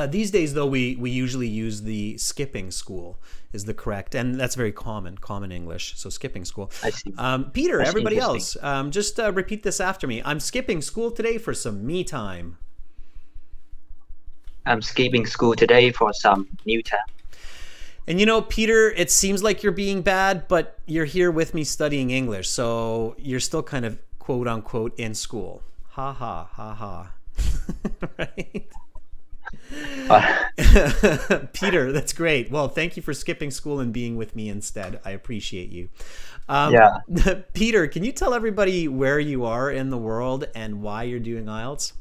These days, though, we usually use the skipping school is the correct, and that's very common English. So skipping school. I see. Peter, That's everybody else, interesting. just repeat this after me. I'm skipping school today for some me time. I'm skipping school today for some new time. And you know, Peter, it seems like you're being bad, but you're here with me studying English, so you're still kind of quote unquote in school. Ha ha ha ha. Right? Peter, that's great. Well, thank you for skipping school and being with me instead. I appreciate you. Yeah. Peter, can you tell everybody where you are in the world and why you're doing IELTS?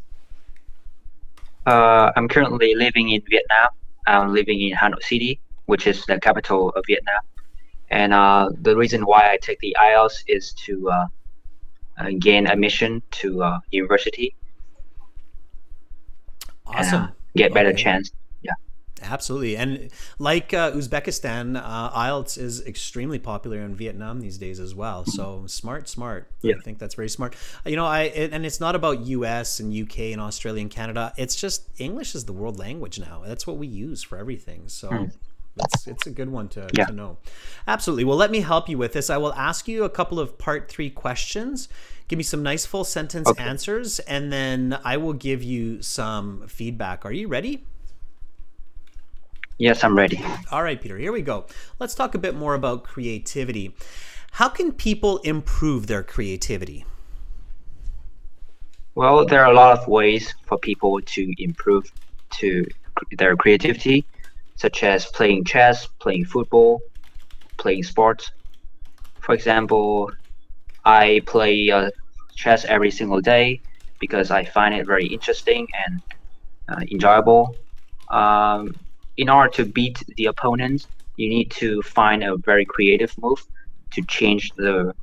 I'm currently living in Vietnam. I'm living in Hanoi City, which is the capital of Vietnam. And the reason why I take the IELTS is to gain admission to university. Awesome. And, get better chance. Yeah. Absolutely. And like Uzbekistan, IELTS is extremely popular in Vietnam these days as well. So smart. Yeah. I think that's very smart. You know, and it's not about US and UK and Australia and Canada. It's just English is the world language now. That's what we use for everything. So it's a good one to know. Absolutely. Well, let me help you with this. I will ask you a couple of part 3 questions. Give me some nice full sentence answers, and then I will give you some feedback. Are you ready? Yes, I'm ready. All right, Peter, here we go. Let's talk a bit more about creativity. How can people improve their creativity? Well, there are a lot of ways for people to improve their creativity, such as playing chess, playing football, playing sports. For example, I play chess every single day because I find it very interesting and enjoyable. In order to beat the opponent, you need to find a very creative move to change the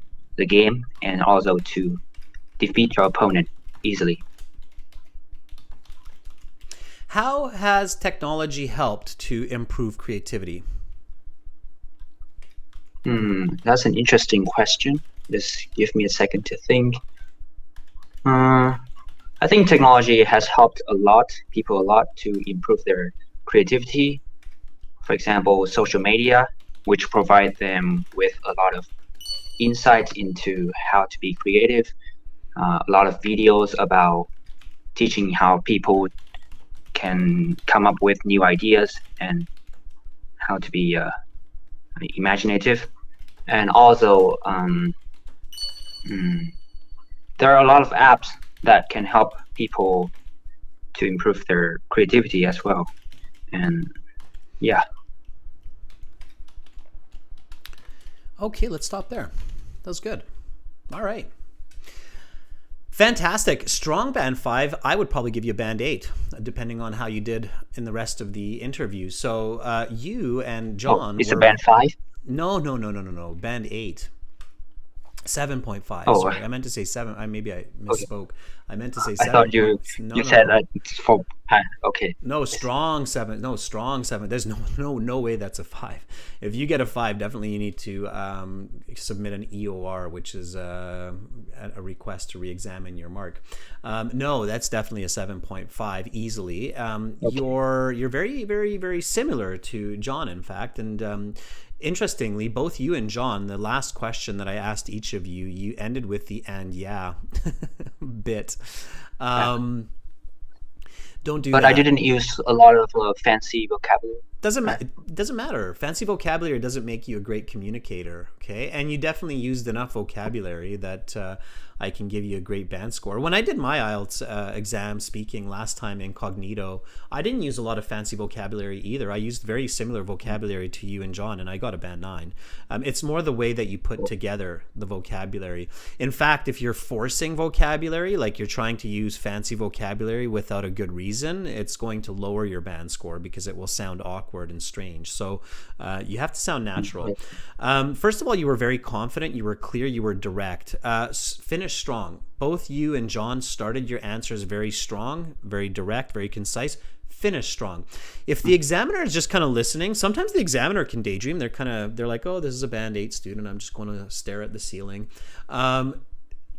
game and also to defeat your opponent easily. How has technology helped to improve creativity? That's an interesting question. Just give me a second to think. I think technology has helped people a lot to improve their creativity. For example, social media, which provide them with a lot of insights into how to be creative. A lot of videos about teaching how people can come up with new ideas and how to be imaginative. And also, there are a lot of apps that can help people to improve their creativity as well. And yeah. Okay, let's stop there. That was good. All right. Fantastic. Strong band 5. I would probably give you a band 8, depending on how you did in the rest of the interview. So you and John it's a band 5? No. Band 8. 7.5. Oh, sorry. I meant to say 7. Maybe I misspoke. Okay. I meant to say 7. I thought you said that it's for okay. No, strong 7. No, strong 7. There's no way that's a 5. If you get a 5, definitely you need to submit an EOR, which is a request to re-examine your mark. No, that's definitely a 7.5 easily. Okay. You're very, very, very similar to John, in fact, and interestingly, both you and John, the last question that I asked each of you, you ended with the "and yeah" bit. Don't do that. But I didn't use a lot of fancy vocabulary. Doesn't matter. Fancy vocabulary doesn't make you a great communicator, okay? And you definitely used enough vocabulary that I can give you a great band score. When I did my IELTS exam speaking last time incognito, I didn't use a lot of fancy vocabulary either. I used very similar vocabulary to you and John, and I got a band 9. It's more the way that you put together the vocabulary. In fact, if you're forcing vocabulary, like you're trying to use fancy vocabulary without a good reason, it's going to lower your band score because it will sound awkward and strange. So you have to sound natural. First of all, you were very confident, you were clear, you were direct. Finish strong. Both you and John started your answers very strong, very direct, very concise. Finish strong. If the examiner is just kind of listening, sometimes the examiner can daydream. They're like, oh, this is a band 8 student, I'm just going to stare at the ceiling.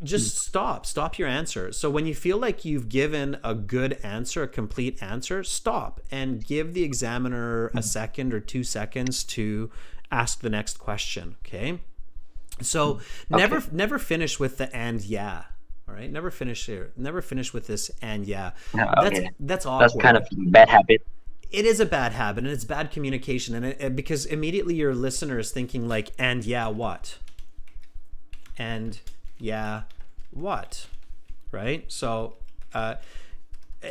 Just stop your answer. So when you feel like you've given a good answer, a complete answer, stop and give the examiner a second or 2 seconds to ask the next question. Okay. So never finish with the "and yeah." All right. Never finish here. Never finish with this "and yeah." That's awkward. That's kind of a bad habit. It is a bad habit, and it's bad communication, and because immediately your listener is thinking like, "And yeah, what?" And yeah, what? Right? So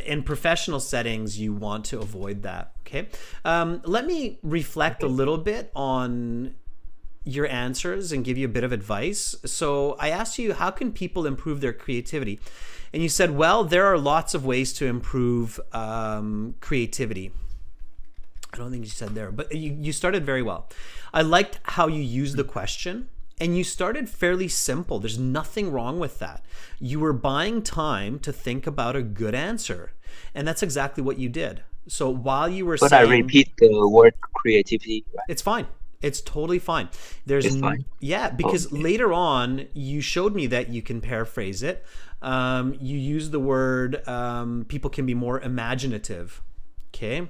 in professional settings, you want to avoid that. Okay. Let me reflect a little bit on your answers and give you a bit of advice. So I asked you, how can people improve their creativity? And you said, well, there are lots of ways to improve creativity. I don't think you said there, but you started very well. I liked how you used the question. And you started fairly simple. There's nothing wrong with that. You were buying time to think about a good answer. And that's exactly what you did. So while you were saying... But I repeat the word creativity. Right? It's fine. It's totally fine. It's fine? Yeah, because later on, you showed me that you can paraphrase it. You use the word, people can be more imaginative. Okay?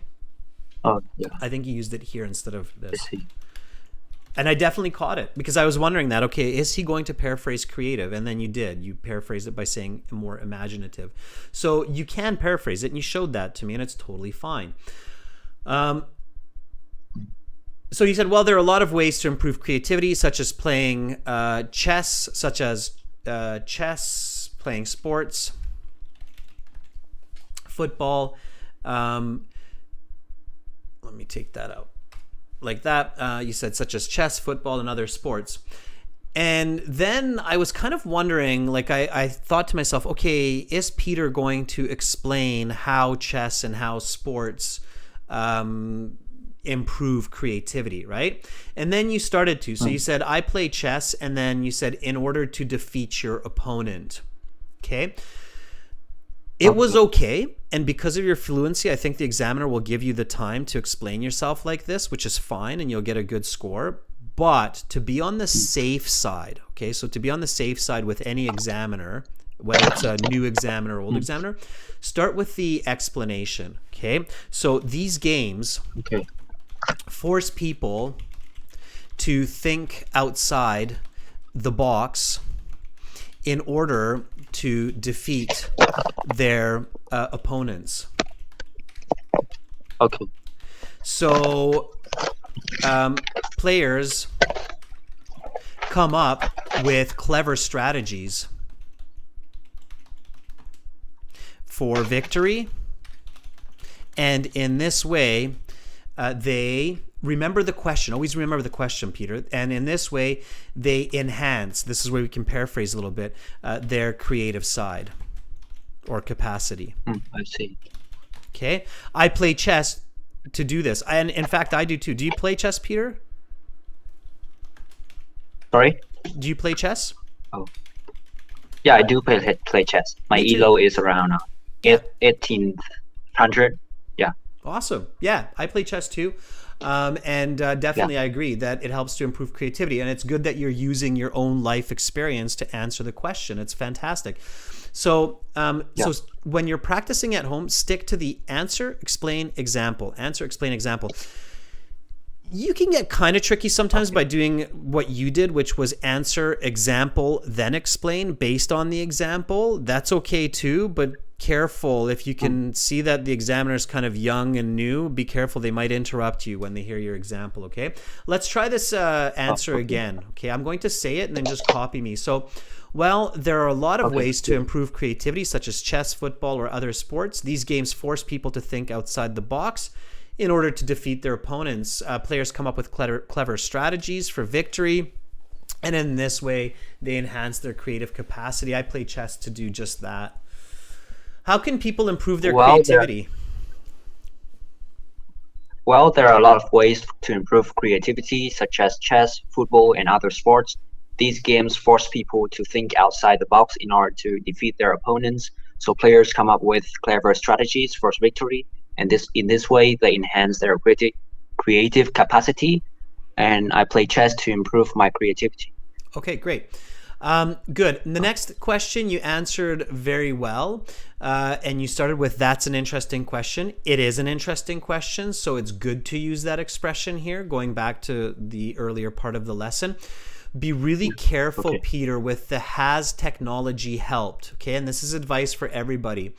Oh, yeah. I think you used it here instead of this. And I definitely caught it because I was wondering that, okay, is he going to paraphrase creative? And then you did. You paraphrased it by saying more imaginative. So you can paraphrase it, and you showed that to me, and it's totally fine. So you said, well, there are a lot of ways to improve creativity, such as playing chess, playing sports, football. Let me take that out. Like that, you said, such as chess, football, and other sports. And then I was kind of wondering, like I thought to myself, okay, is Peter going to explain how chess and how sports improve creativity, right? And then you started to. So you said, I play chess, and then you said, in order to defeat your opponent. Okay? It was okay. And because of your fluency, I think the examiner will give you the time to explain yourself like this, which is fine, and you'll get a good score. But to be on the safe side, okay, so to be on the safe side with any examiner, whether it's a new examiner or old examiner, start with the explanation, okay? So these games force people to think outside the box in order to defeat their opponents. Okay. So players come up with clever strategies for victory, and in this way they remember the question. Always remember the question, Peter. And in this way they enhance, this is where we can paraphrase a little bit, their creative side or capacity. I see. Okay, I play chess to do this, and in fact I do too. Do you play chess, Peter? Sorry? Do you play chess? Oh. Yeah, I do play chess. My elo is around 1800. Yeah. Awesome. Yeah, I play chess too. And definitely I agree that it helps to improve creativity, and it's good that you're using your own life experience to answer the question. It's fantastic. So so when you're practicing at home, stick to the answer, explain, example. Answer, explain, example. You can get kind of tricky sometimes by doing what you did, which was answer, example, then explain based on the example. That's okay too, but careful. If you can see that the examiner is kind of young and new, be careful. They might interrupt you when they hear your example, okay? Let's try this answer again, okay? I'm going to say it and then just copy me. So, well, there are a lot of ways to improve creativity, such as chess, football, or other sports. These games force people to think outside the box in order to defeat their opponents. Players come up with clever strategies for victory, and in this way, they enhance their creative capacity. I play chess to do just that. How can people improve their creativity? Well, there are a lot of ways to improve creativity, such as chess, football, and other sports. These games force people to think outside the box in order to defeat their opponents. So players come up with clever strategies for victory, and in this way they enhance their creative capacity. And I play chess to improve my creativity. Okay, great. Good. The next question you answered very well, and you started with, that's an interesting question. It is an interesting question, so it's good to use that expression here, going back to the earlier part of the lesson. Be really careful, Peter, with the has technology helped, okay? And this is advice for everybody.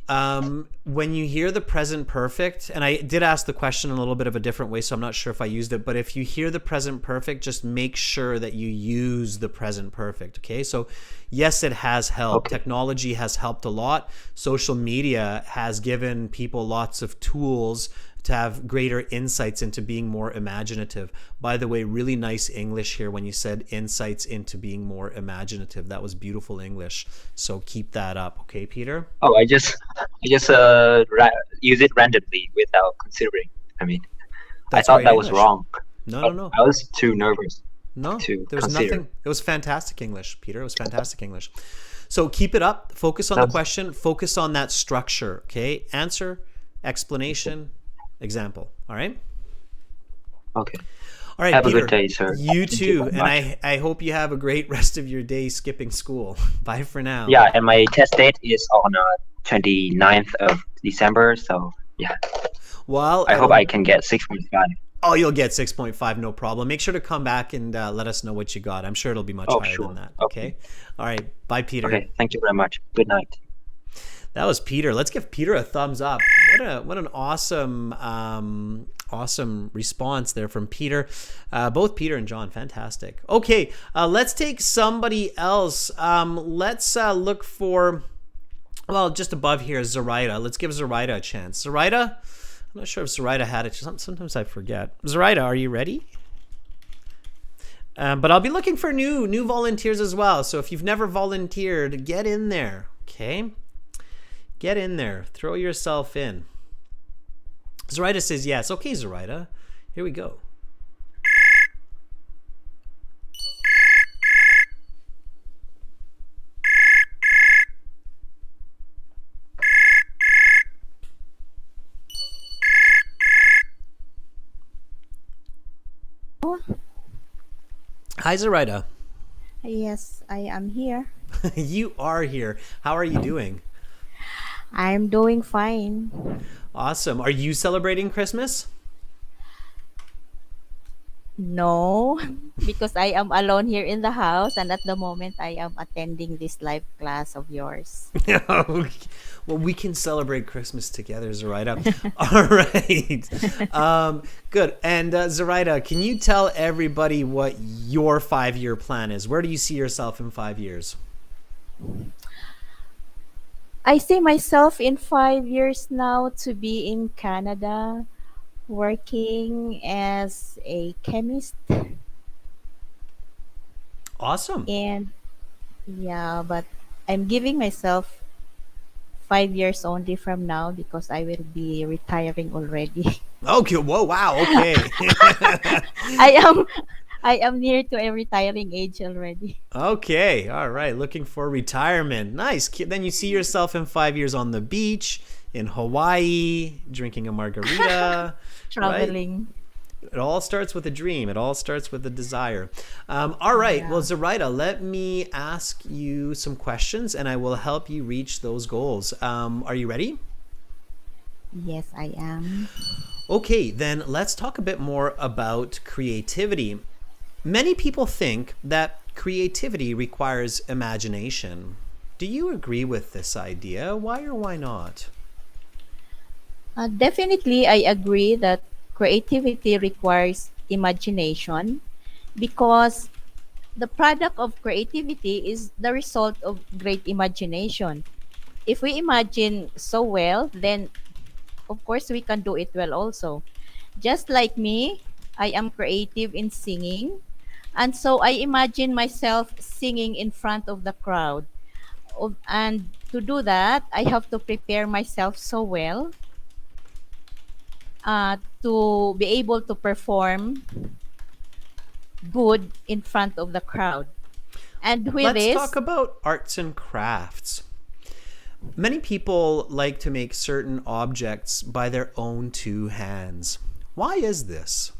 When you hear the present perfect, and I did ask the question in a little bit of a different way, so I'm not sure if I used it, but if you hear the present perfect, just make sure that you use the present perfect, okay? So yes, it has helped. Technology has helped a lot. Social media has given people lots of tools to have greater insights into being more imaginative. By the way, really nice English here when you said insights into being more imaginative. That was beautiful English. So keep that up, okay, Peter? Oh, I just use it randomly without considering. I mean, That's I thought that English. was wrong. No. I was too nervous. No, to there was consider. nothing. It was fantastic English, Peter. It was fantastic English. So keep it up. Focus on the question. Focus on that structure, okay? Answer, explanation, example. All right? Okay. All right, Have Peter, a good day, sir. You Thank too. you very And much. I hope you have a great rest of your day skipping school. Bye for now. Yeah, and my test date is on 29th of December. So yeah, Well, I hope I can get 6.5. Oh, you'll get 6.5, no problem. Make sure to come back and let us know what you got. I'm sure it'll be much higher than that. Okay. All right. Bye, Peter. Okay. Thank you very much. Good night. That was Peter. Let's give Peter a thumbs up. What an awesome awesome response there from Peter. Both Peter and John, fantastic. Okay, let's take somebody else. Let's look for, well, just above here is Zoraida. Let's give Zoraida a chance. Zoraida, I'm not sure if Zoraida had it. Sometimes I forget. Zoraida, are you ready? But I'll be looking for new volunteers as well. So if you've never volunteered, get in there. Okay. Get in there. Throw yourself in. Zoraida says yes. Okay, Zoraida. Here we go. Hi, Zoraida. Yes, I am here. You are here. How are you doing? I'm doing fine. Awesome. Are you celebrating Christmas? No, because I am alone here in the house, and at the moment I am attending this live class of yours. Well, we can celebrate Christmas together, Zoraida. All right. Good. And Zoraida, can you tell everybody what your 5-year plan is? Where do you see yourself in 5 years? I see myself in 5 years now to be in Canada working as a chemist. Awesome. And yeah, but I'm giving myself 5 years only from now because I will be retiring already. Okay. Whoa. Wow. Okay. I am I am near to a retiring age already. Okay. All right. Looking for retirement. Nice. Then you see yourself in 5 years on the beach in Hawaii, drinking a margarita. Right? Traveling. It all starts with a dream. It all starts with a desire. All right. Yeah. Well, Zoraida, let me ask you some questions and I will help you reach those goals. Are you ready? Yes, I am. Okay, then let's talk a bit more about creativity. Many people think that creativity requires imagination. Do you agree with this idea? Why or why not? Definitely, I agree that creativity requires imagination because the product of creativity is the result of great imagination. If we imagine so well, then of course we can do it well also. Just like me, I am creative in singing, and so I imagine myself singing in front of the crowd. And to do that, I have to prepare myself so well to be able to perform good in front of the crowd. And with Let's talk this, about arts and crafts. Many people like to make certain objects by their own two hands. Why is this?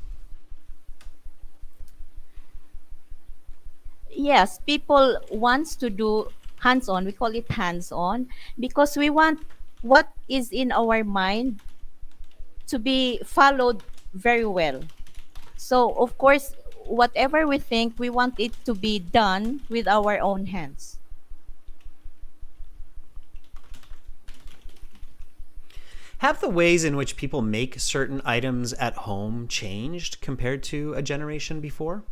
yes, people wants to do hands-on. We call it hands-on because we want what is in our mind to be followed very well. So, of course, whatever we think, we want it to be done with our own hands. Have the ways in which people make certain items at home changed compared to a generation before?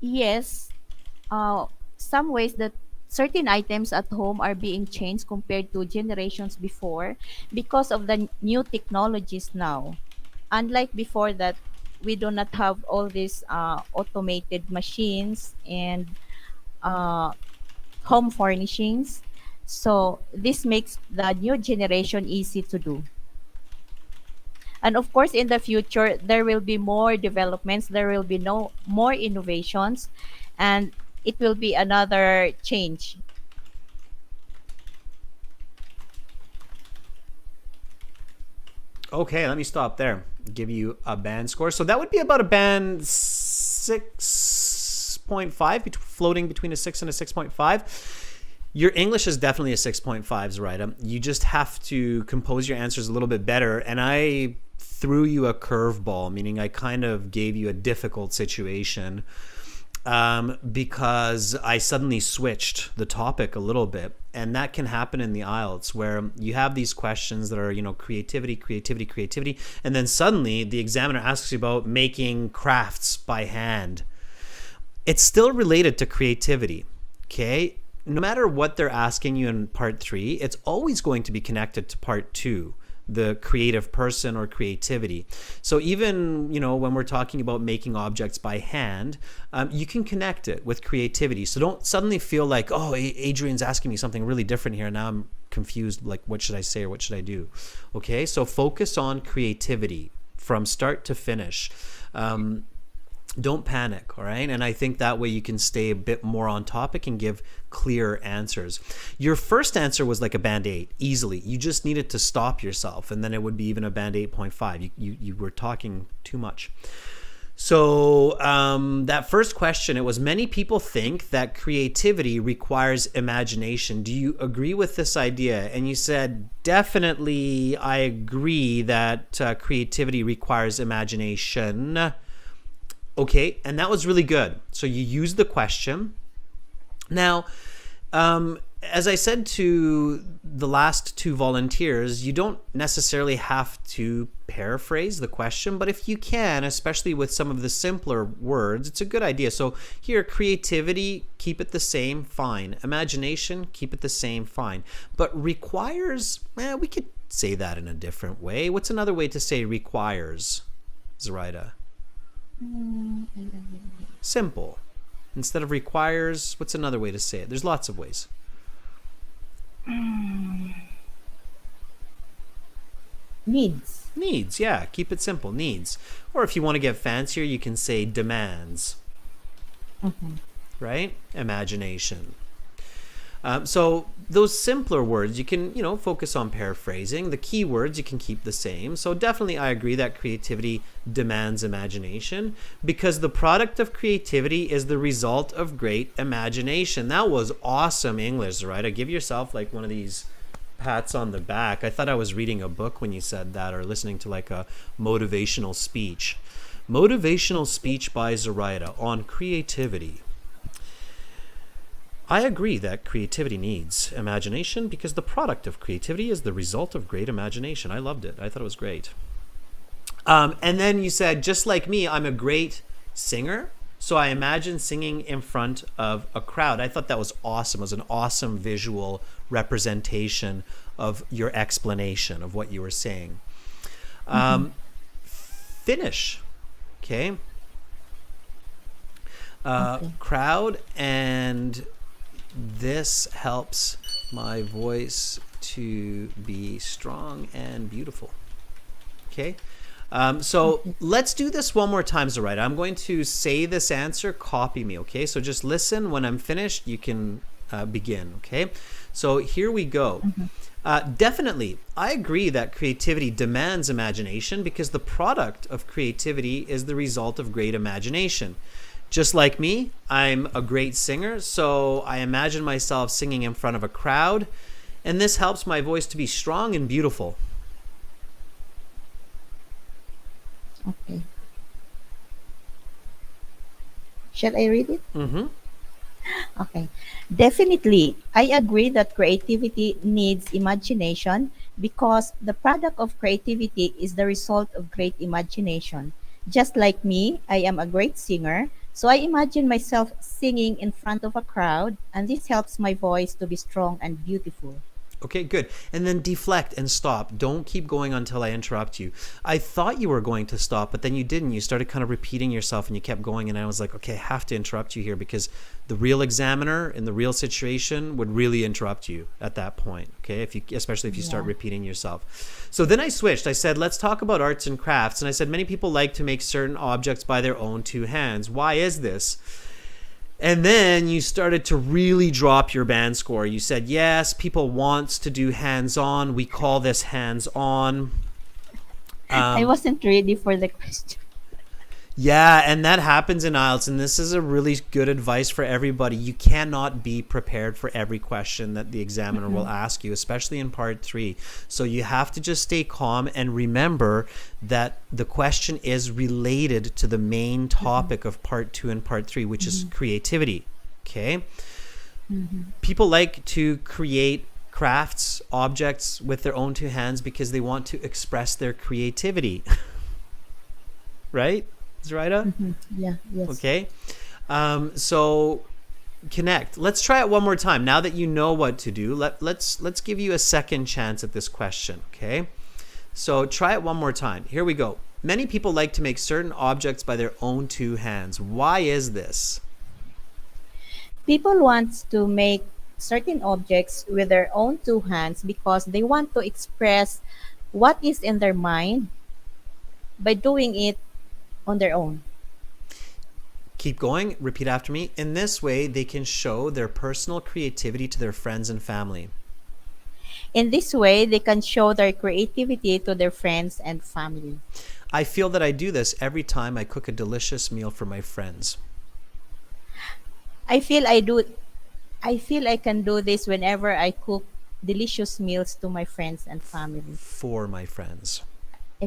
Yes, some ways that certain items at home are being changed compared to generations before because of the new technologies now. Unlike before that, we do not have all these automated machines and uh, home furnishings. So this makes the new generation easy to do. And of course, in the future, there will be more developments. There will be no more innovations, and it will be another change. Okay, let me stop there. Give you a band score. So that would be about a band 6.5, floating between a 6 and a 6.5. Your English is definitely a 6.5, Zoraida. You just have to compose your answers a little bit better. And I threw you a curveball, meaning I kind of gave you a difficult situation because I suddenly switched the topic a little bit. And that can happen in the IELTS where you have these questions that are, creativity, creativity, creativity. And then suddenly the examiner asks you about making crafts by hand. It's still related to creativity, okay? No matter what they're asking you in part 3, it's always going to be connected to part 2. the creative person or creativity. So even, when we're talking about making objects by hand, you can connect it with creativity. So don't suddenly feel like, oh, Adrian's asking me something really different here. Now I'm confused, like, what should I say or what should I do? Okay, so focus on creativity from start to finish. Don't panic, all right? And I think that way you can stay a bit more on topic and give clear answers. Your first answer was like a band 8, easily. You just needed to stop yourself, and then it would be even a band 8.5. You were talking too much. So that first question, it was, many people think that creativity requires imagination. Do you agree with this idea? And you said, definitely, I agree that creativity requires imagination. Okay, and that was really good. So you used the question. Now, as I said to the last 2 volunteers, you don't necessarily have to paraphrase the question, but if you can, especially with some of the simpler words, it's a good idea. So here, creativity, keep it the same, fine. Imagination, keep it the same, fine. But requires, we could say that in a different way. What's another way to say requires, Zoraida? Simple. Instead of requires, what's another way to say it? There's lots of ways. Needs, yeah. Keep it simple. Needs. Or if you want to get fancier, you can say demands. Right? Imagination. So those simpler words, you can, focus on paraphrasing. The key words you can keep the same. So definitely I agree that creativity demands imagination, because the product of creativity is the result of great imagination. That was awesome English, right? Give yourself like one of these pats on the back. I thought I was reading a book when you said that, or listening to like a motivational speech. Motivational speech by Zoraida on creativity. I agree that creativity needs imagination, because the product of creativity is the result of great imagination. I loved it. I thought it was great. And then you said, just like me, I'm a great singer, so I imagine singing in front of a crowd. I thought that was awesome. It was an awesome visual representation of your explanation of what you were saying. Finish. Okay. Crowd, and this helps my voice to be strong and beautiful. Okay. So let's do this one more time, Zoraida. I'm going to say this answer, copy me, okay? So just listen. When I'm finished, you can begin, okay? So here we go. Definitely, I agree that creativity demands imagination, because the product of creativity is the result of great imagination. Just like me, I'm a great singer, so I imagine myself singing in front of a crowd, and this helps my voice to be strong and beautiful. Okay. Shall I read it? Okay. Definitely, I agree that creativity needs imagination, because the product of creativity is the result of great imagination. Just like me, I am a great singer, so I imagine myself singing in front of a crowd, and this helps my voice to be strong and beautiful. Okay, good. And then deflect and stop. Don't keep going until I interrupt you. I thought you were going to stop, but then you didn't. You started kind of repeating yourself, and you kept going, and I was like, okay, I have to interrupt you here, because the real examiner in the real situation would really interrupt you at that point, okay? Especially if you start repeating yourself. So then I switched. I said, let's talk about arts and crafts. And I said, many people like to make certain objects by their own 2 hands. Why is this? And then you started to really drop your band score. You said, yes, people wants to do hands-on. We call this hands-on. I wasn't ready for the question. Yeah, and that happens in IELTS, and this is a really good advice for everybody. You cannot be prepared for every question that the examiner will ask you, especially in part 3. So you have to just stay calm and remember that the question is related to the main topic of part 2 and part 3, which is creativity. Okay? People like to create crafts, objects with their own 2 hands because they want to express their creativity. Right? Zoraida? Yeah, yes. Okay. So connect. Let's try it one more time. Now that you know what to do, let's give you a second chance at this question, okay? So try it one more time. Here we go. Many people like to make certain objects by their own two hands. Why is this? People want to make certain objects with their own two hands because they want to express what is in their mind by doing it on their own. Keep going. Repeat after me. In this way, they can show their personal creativity to their friends and family. In this way, they can show their creativity to their friends and family. I feel that I do this every time I cook a delicious meal for my friends. I feel I do I feel I can do this whenever I cook delicious meals to my friends and family. For my friends.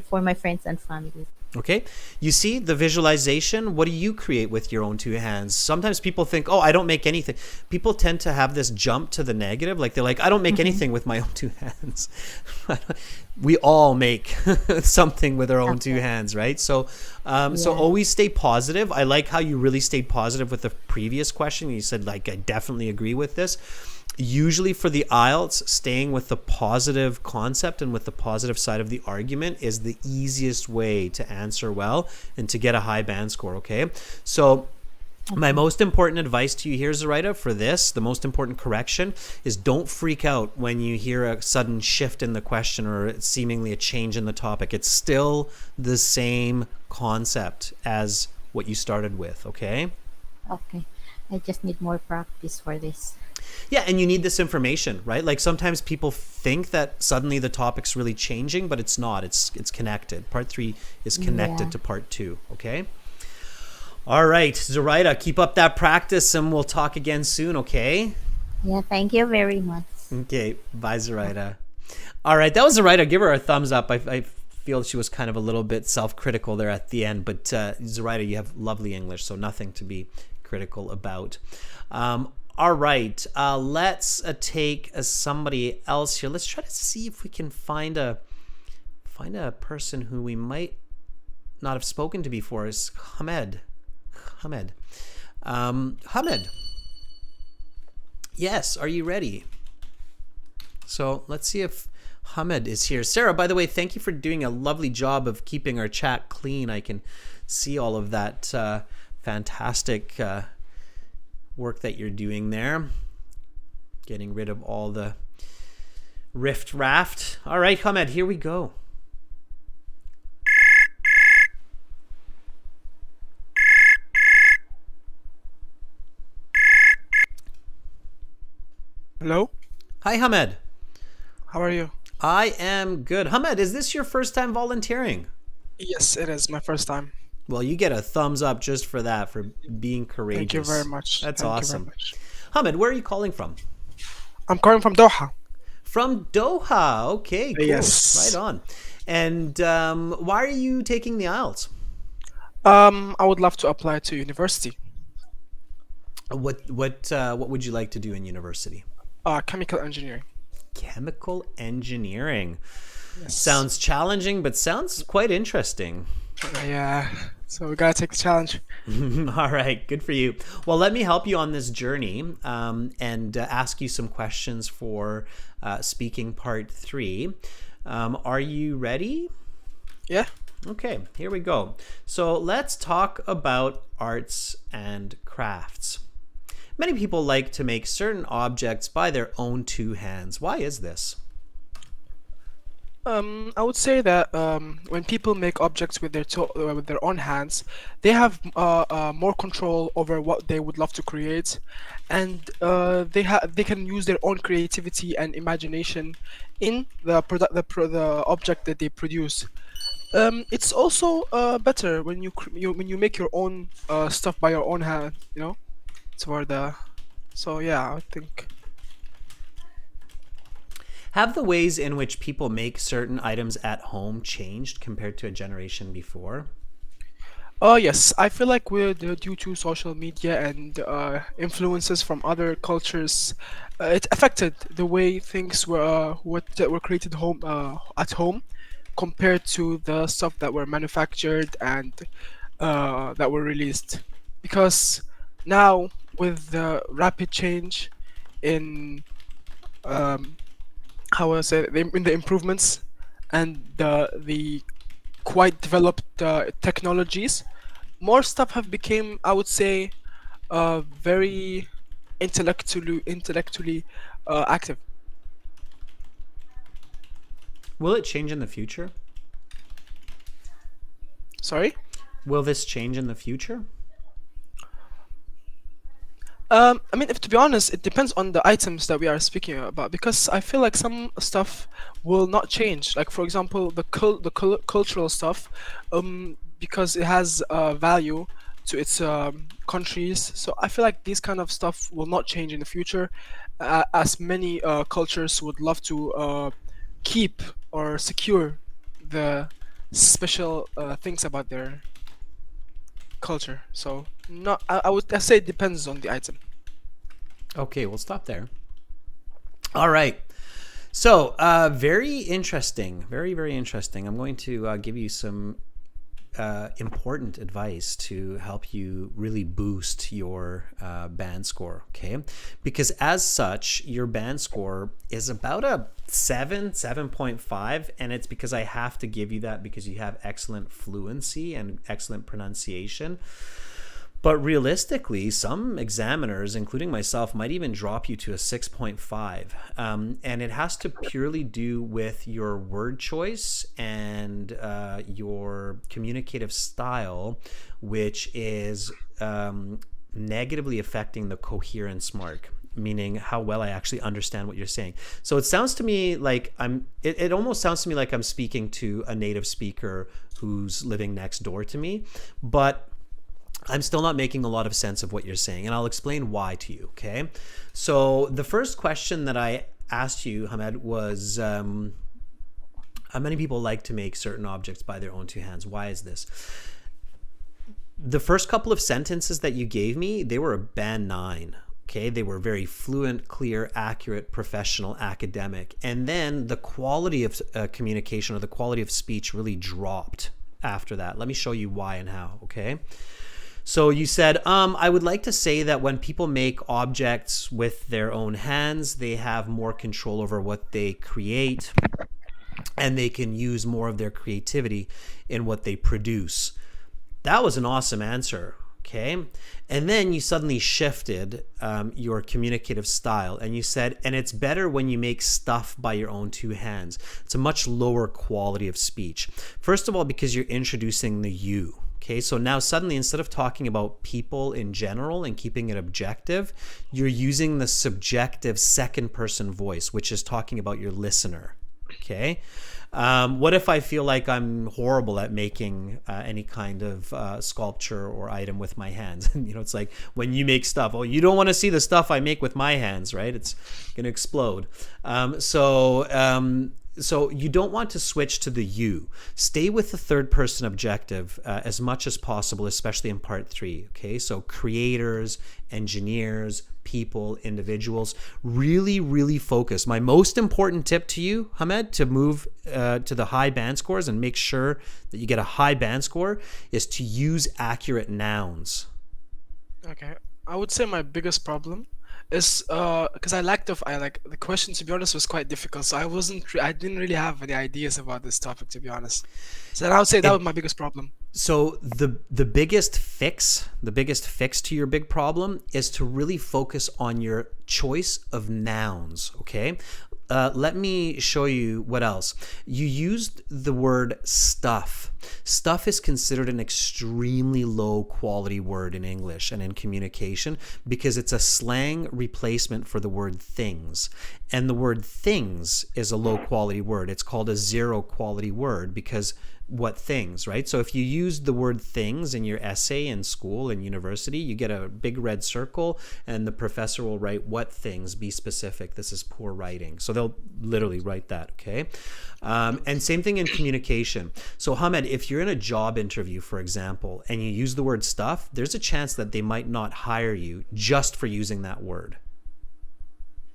For my friends and family. Okay, you see the visualization. What do you create with your own two hands? Sometimes people think, oh, I don't make anything. People tend to have this jump to the negative. Like they're like, I don't make anything with my own two hands. We all make something with our own two hands, right? So so always stay positive. I like how you really stayed positive with the previous question. You said, like, I definitely agree with this. Usually for the IELTS, staying with the positive concept and with the positive side of the argument is the easiest way to answer well and to get a high band score, okay? So my most important advice to you here, Zoraida, for this, the most important correction is don't freak out when you hear a sudden shift in the question or seemingly a change in the topic. It's still the same concept as what you started with, okay? Okay. I just need more practice for this. Yeah, and you need this information, right? Like sometimes people think that suddenly the topic's really changing, but it's not. It's connected. Part 3 is connected to part 2, okay? All right, Zoraida, keep up that practice and we'll talk again soon, okay? Yeah, thank you very much. Okay, bye, Zoraida. All right, that was Zoraida. Give her a thumbs up. I feel she was kind of a little bit self-critical there at the end, but Zoraida, you have lovely English, so nothing to be critical about. All right, let's take somebody else here. Let's try to see if we can find a person who we might not have spoken to before. Is Hamed. Hamed. Yes, are you ready? So let's see if Hamed is here. Sarah, by the way, thank you for doing a lovely job of keeping our chat clean. I can see all of that fantastic work that you're doing there, getting rid of all the rift raft. All right, Hamed, here we go. Hello? Hi, Hamed. How are you? I am good. Hamed, is this your first time volunteering? Yes, it is my first time. Well, you get a thumbs up just for that, for being courageous. Thank you very much. That's Thank awesome. You very much. Hamed, where are you calling from? I'm calling from Doha. From Doha. Okay, cool. Yes. Right on. And why are you taking the IELTS? I would love to apply to university. What would you like to do in university? Chemical engineering. Chemical engineering. Yes. Sounds challenging, but sounds quite interesting. Yeah. So we gotta take the challenge. All right, good for you. Well, let me help you on this journey and ask you some questions for speaking part 3. Are you ready? Yeah. Okay, here we go. So let's talk about arts and crafts. Many people like to make certain objects by their own two hands. Why is this? I would say that when people make objects with their own hands, they have more control over what they would love to create, and they can use their own creativity and imagination in the object that they produce. It's also better when you make your own stuff by your own hand, you know. So yeah, I think. Have the ways in which people make certain items at home changed compared to a generation before? Oh yes, I feel like due to social media and influences from other cultures, it affected the way things were created at home, compared to the stuff that were manufactured and that were released. Because now with the rapid change in how I say it, in the improvements and the quite developed technologies, more stuff have become, I would say, very intellectually active. Will it change in the future? Sorry. Will this change in the future? I mean, if to be honest, it depends on the items that we are speaking about, because I feel like some stuff will not change. Like for example, the cultural stuff, because it has value to its countries. So I feel like these kind of stuff will not change in the future, as many cultures would love to keep or secure the special things about their culture. So not, I would say it depends on the item. Okay, we'll stop there. All right. So, very interesting. Very, very interesting. I'm going to give you some important advice to help you really boost your band score, okay? Because as such, your band score is about a 7.5, and it's because I have to give you that because you have excellent fluency and excellent pronunciation. But realistically, some examiners, including myself, might even drop you to a 6.5. And it has to purely do with your word choice and your communicative style, which is negatively affecting the coherence mark, meaning how well I actually understand what you're saying. So it sounds to me like it almost sounds to me like I'm speaking to a native speaker who's living next door to me, but I'm still not making a lot of sense of what you're saying, and I'll explain why to you, okay? So the first question that I asked you, Hamed, was how many people like to make certain objects by their own two hands? Why is this? The first couple of sentences that you gave me, they were a band 9. Okay, they were very fluent, clear, accurate, professional, academic. And then the quality of communication or the quality of speech really dropped after that. Let me show you why and how, okay? So you said, I would like to say that when people make objects with their own hands, they have more control over what they create, and they can use more of their creativity in what they produce. That was an awesome answer, okay? And then you suddenly shifted your communicative style, and you said, and it's better when you make stuff by your own two hands. It's a much lower quality of speech. First of all, because you're introducing the you. Okay, so now suddenly instead of talking about people in general and keeping it objective, you're using the subjective second person voice, which is talking about your listener. Okay, what if I feel like I'm horrible at making any kind of sculpture or item with my hands? And it's like when you make stuff, oh, you don't want to see the stuff I make with my hands, right? It's gonna explode. So you don't want to switch to the you. Stay with the third person objective as much as possible, especially in part 3. Okay, so creators, engineers, people, individuals, really, really focus. My most important tip to you, Hamed, to move to the high band scores and make sure that you get a high band score is to use accurate nouns. Okay, I would say my biggest problem is because I like the question, to be honest, was quite difficult, so I didn't really have any ideas about this topic, to be honest. So I would say that was my biggest problem. So the biggest fix to your big problem is to really focus on your choice of nouns, okay? Let me show you what else. You used the word stuff. Stuff is considered an extremely low quality word in English and in communication because it's a slang replacement for the word things. And the word things is a low quality word. It's called a zero quality word because what things, right? So if you use the word things in your essay in school and university, you get a big red circle and the professor will write what things, be specific. This is poor writing. So they'll literally write that, okay? And same thing in communication. So Hamed, if you're in a job interview, for example, and you use the word stuff, there's a chance that they might not hire you just for using that word.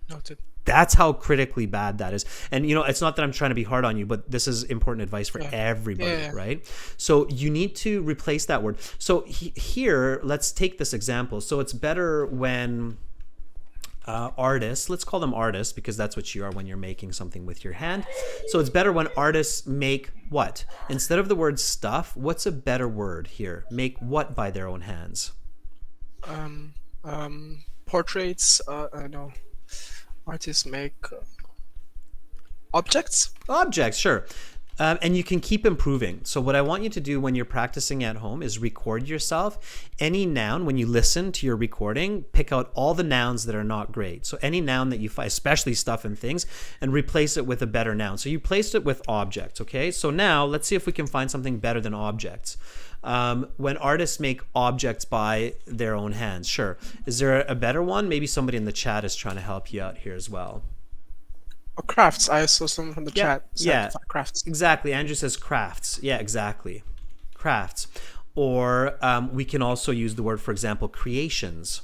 Noted. That's how critically bad that is. And it's not that I'm trying to be hard on you, but this is important advice for everybody, right? So you need to replace that word. So here, let's take this example. So it's better when artists, let's call them artists because that's what you are when you're making something with your hand. So it's better when artists make what? Instead of the word stuff, what's a better word here? Make what by their own hands? Portraits. No, artists make objects. Objects, sure. And you can keep improving. So what I want you to do when you're practicing at home is record yourself. Any noun, when you listen to your recording, pick out all the nouns that are not great. So any noun that you find, especially stuff and things, and replace it with a better noun. So you placed it with objects, okay? So now let's see if we can find something better than objects. When artists make objects by their own hands, sure. Is there a better one? Maybe somebody in the chat is trying to help you out here as well. Or crafts. I saw someone from the chat. Yeah, Crafts. exactly. Andrew says crafts. Yeah, exactly. Crafts. Or we can also use the word, for example, creations.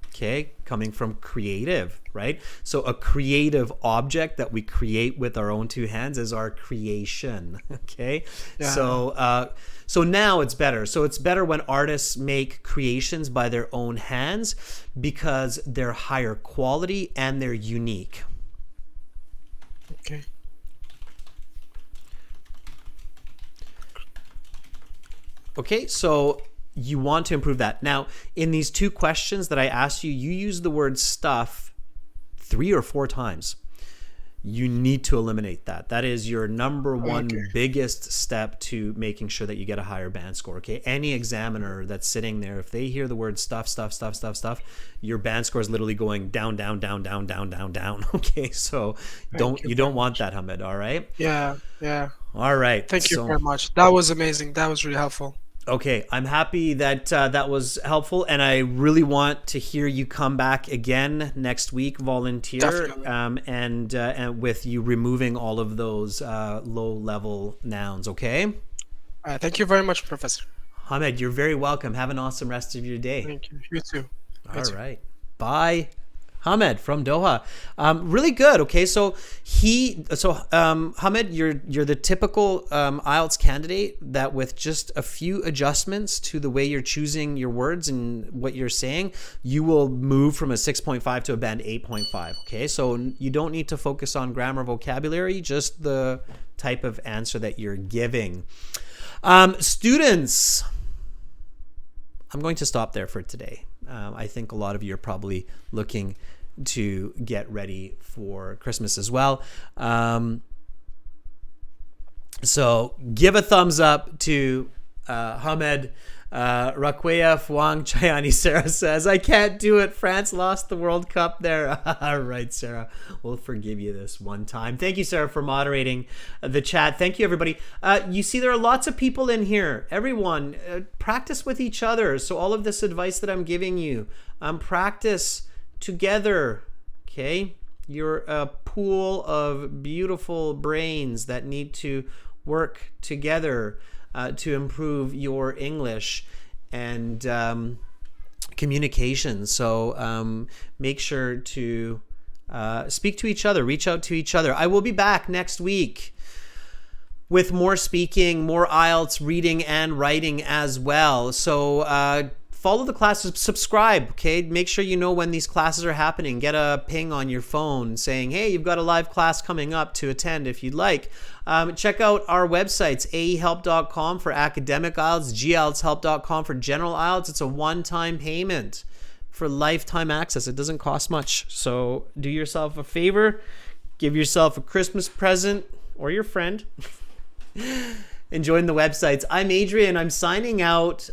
Okay, coming from creative, right? So a creative object that we create with our own two hands is our creation. Okay, Yeah. So now it's better. So it's better when artists make creations by their own hands because they're higher quality and they're unique. Okay. Okay, so you want to improve that. Now, in these two questions that I asked you, you use the word stuff 3 or 4 times. You need to eliminate that. That is your number one biggest step to making sure that you get a higher band score. Okay, any examiner that's sitting there, if they hear the word stuff, your band score is literally going down. Okay, so you don't want that, Hamid. All right. Yeah. All right. Thank you very much. That was amazing. That was really helpful. Okay, I'm happy that that was helpful, and I really want to hear you come back again next week, volunteer, and with you removing all of those low-level nouns. Okay. All right. Thank you very much, Professor. Hamed, you're very welcome. Have an awesome rest of your day. Thank you. You too. All right. Bye. Hamed from Doha. Really good. Okay, so Hamed, you're the typical IELTS candidate that with just a few adjustments to the way you're choosing your words and what you're saying, you will move from a 6.5 to a band 8.5. Okay, so you don't need to focus on grammar, vocabulary, just the type of answer that you're giving. Students, I'm going to stop there for today. I think a lot of you are probably looking to get ready for Christmas as well. So give a thumbs up to Hamed. Raquea Fuang Chayani Sarah says, I can't do it. France lost the World Cup there. All right, Sarah. We'll forgive you this one time. Thank you, Sarah, for moderating the chat. Thank you, everybody. You see, there are lots of people in here. Everyone, practice with each other. So all of this advice that I'm giving you, practice together. Okay? You're a pool of beautiful brains that need to work together to improve your English and communication. So make sure to speak to each other, reach out to each other. I will be back next week with more speaking, more IELTS reading and writing as well. So follow the classes, subscribe, okay? Make sure you know when these classes are happening. Get a ping on your phone saying, hey, you've got a live class coming up to attend if you'd like. Check out our websites, aehelp.com for academic IELTS, glshelp.com for general IELTS. It's a one-time payment for lifetime access. It doesn't cost much. So do yourself a favor, give yourself a Christmas present or your friend. And join the websites. I'm Adrian. I'm signing out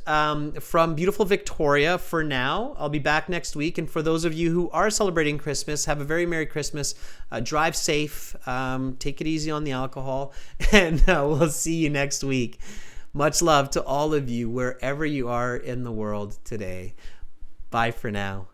from beautiful Victoria for now. I'll be back next week. And for those of you who are celebrating Christmas, have a very Merry Christmas. Drive safe. Take it easy on the alcohol. And we'll see you next week. Much love to all of you wherever you are in the world today. Bye for now.